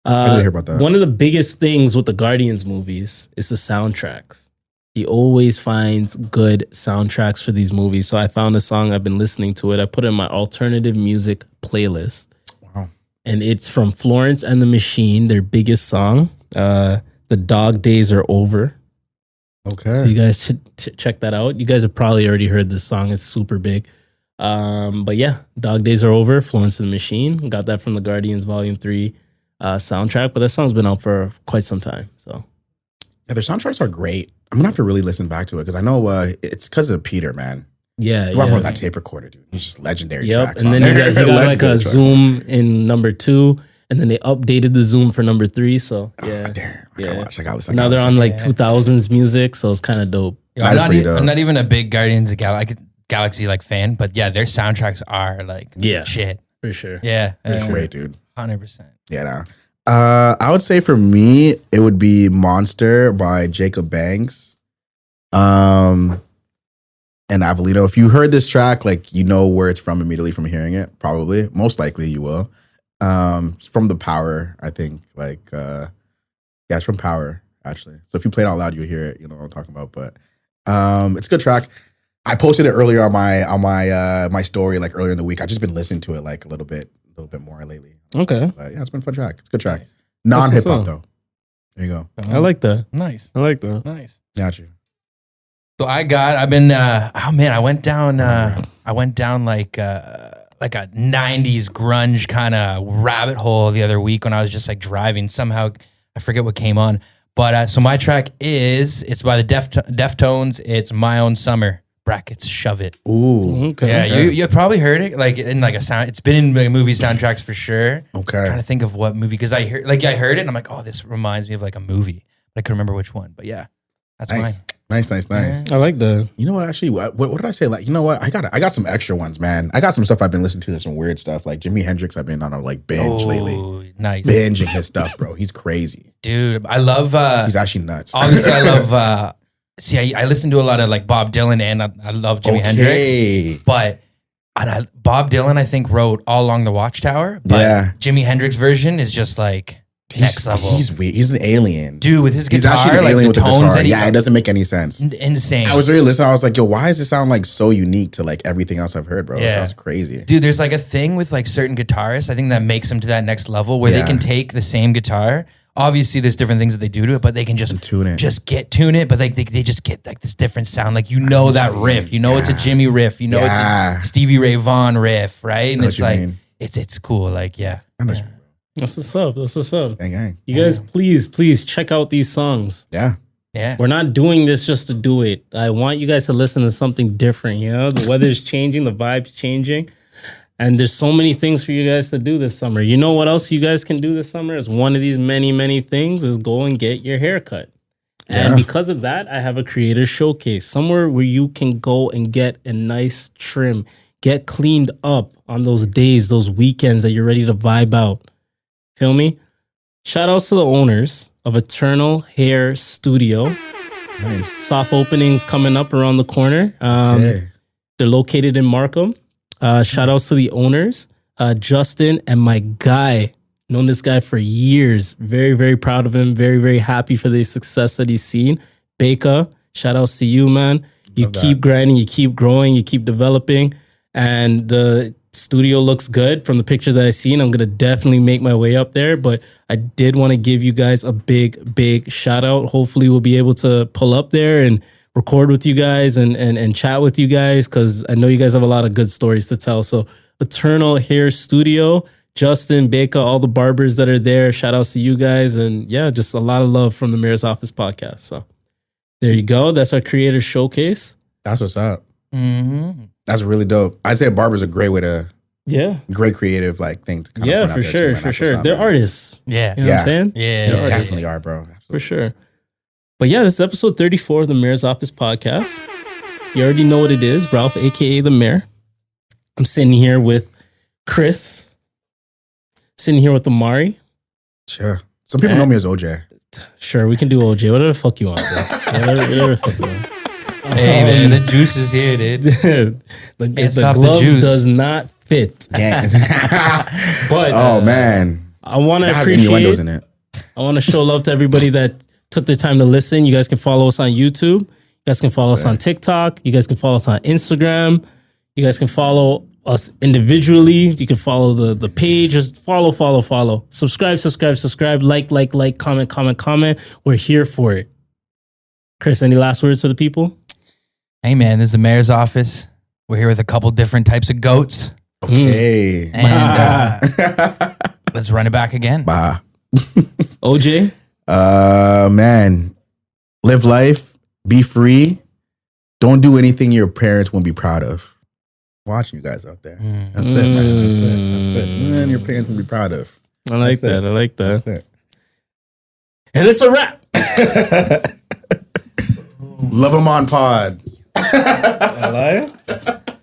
I didn't hear about that. One of the biggest things with the Guardians movies is the soundtracks. He always finds good soundtracks for these movies. So I found a song, I've been listening to it. I put it in my alternative music playlist. Wow. And it's from Florence and the Machine, their biggest song. The Dog Days Are Over. Okay. So you guys should check that out. You guys have probably already heard this song. It's super big. But yeah, Dog Days Are Over, Florence and the Machine. Got that from the Guardians Volume 3 soundtrack, but that song's been out for quite some time. So yeah, their soundtracks are great. I'm gonna have to really listen back to it because I know it's because of Peter, man. Yeah, I wrote that tape recorder, dude. He's just legendary tracks. And then he got like a zoom in number 2, and then they updated the zoom for number 3. So yeah, damn, I gotta listen. Now they're on like 2000s music, so it's kind of dope. I'm not even a big Guardians of Galaxy like fan, but yeah, their soundtracks are like shit for sure. Yeah, great, dude. 100%. Yeah, nah. I would say for me, it would be Monster by Jacob Banks. And Avelino. If you heard this track, like you know where it's from immediately from hearing it, probably. Most likely you will. It's from The Power, I think. It's from Power, actually. So if you play it out loud, you'll hear it, you know what I'm talking about. But it's a good track. I posted it earlier on my story, like earlier in the week. I've just been listening to it like a little bit more lately. Okay. But yeah, it's been a fun track. It's a good track. Nice. Non-hip hop though. There you go. I like that. Nice. I like that. Nice. Got you. So I went down like a 90s grunge kind of rabbit hole the other week when I was just like driving. Somehow I forget what came on. But so my track it's by the Deftones. It's My Own Summer. Brackets, Shove It. Ooh. Okay. Yeah, you probably heard it like in like a sound. It's been in like movie soundtracks for sure. Okay. I'm trying to think of what movie because I heard it and I'm like, oh, this reminds me of like a movie. But I couldn't remember which one. But yeah, that's mine. Nice. Yeah. I like that. You know what? Actually, what did I say? Like, you know what? I got some extra ones, man. I got some stuff I've been listening to. There's some weird stuff. Like Jimi Hendrix, I've been on a like binge lately. Nice. Binging his stuff, bro. He's crazy. Dude, I love. He's actually nuts. Obviously, I love. I listen to a lot of like Bob Dylan and I love Jimi Hendrix. But Bob Dylan, I think, wrote All Along the Watchtower. But Jimi Hendrix version is just like next level. He's weird. He's an alien. Dude, with his He's guitar, actually an like alien the with the tones guitar. that he... Yeah, it doesn't make any sense. Insane. I was really listening. I was like, yo, why does it sound like so unique to like everything else I've heard, bro? It Yeah. sounds crazy. Dude, there's like a thing with like certain guitarists, I think that makes them to that next level where they can take the same guitar. Obviously, there's different things that they do to it, but they can just tune it. tune it, but like they just get like this different sound. Like that riff, it's a Jimmy riff, it's a Stevie Ray Vaughan riff, right? And it's like it's cool. Like, yeah. That's what's up. That's what's up. Gang. You guys, please check out these songs. Yeah. We're not doing this just to do it. I want you guys to listen to something different. The weather's changing, the vibe's changing, and there's so many things for you guys to do this summer. You know what else you guys can do this summer? Is one of these many things is go and get your hair cut. And because of that, I have a creator showcase, somewhere where you can go and get a nice trim, get cleaned up on those days, those weekends that you're ready to vibe out. Feel me? Shout outs to the owners of Eternal Hair Studio. Nice. Soft openings coming up around the corner. They're located in Markham. Shout outs to the owners, Justin and my guy. Known this guy for years. Very, very proud of him. Very, very happy for the success that he's seen. Beka, shout outs to you, man. You keep grinding, you keep growing, you keep developing. And the studio looks good from the pictures that I've seen. I'm going to definitely make my way up there, but I did want to give you guys a big shout out. Hopefully we'll be able to pull up there and record with you guys and chat with you guys, because I know you guys have a lot of good stories to tell. So Eternal Hair Studio, Justin, Beka, all the barbers that are there, shout outs to you guys. And yeah, just a lot of love from the Mayor's Office podcast. So there you go. That's our creator showcase. That's what's up. Mm-hmm. That's really dope. I'd say a barber's a great way to, great creative like thing to kind of for sure, for sure. They're artists. Yeah. You know what I'm saying? Yeah. They definitely are, bro. Absolutely. For sure. But yeah, this is episode 34 of the Mayor's Office podcast. You already know what it is. Ralph, aka the Mayor. I'm sitting here with Chris. Sitting here with Omari. Sure. Some people know me as OJ. Sure, we can do OJ. Whatever the fuck you want, bro. Whatever the fuck you want. Hey man, the juice is here, dude. the glove does not fit. Yeah. But oh man, I want to appreciate. Innuendos in it. I want to show love to everybody that took the time to listen. You guys can follow us on YouTube. You guys can follow us on TikTok. You guys can follow us on Instagram. You guys can follow us individually. You can follow the page. Just follow. Subscribe. Like. Comment. We're here for it. Chris, any last words for the people? Hey man, this is the Mayor's Office. We're here with a couple different types of goats. Okay. And let's run it back again. Bah. OJ? Man, live life, be free. Don't do anything your parents won't be proud of. Watching you guys out there. That's it, man. That's it. Man, your parents won't be proud of. I like that. That's it. And it's a wrap. Love 'em on pod. I lie?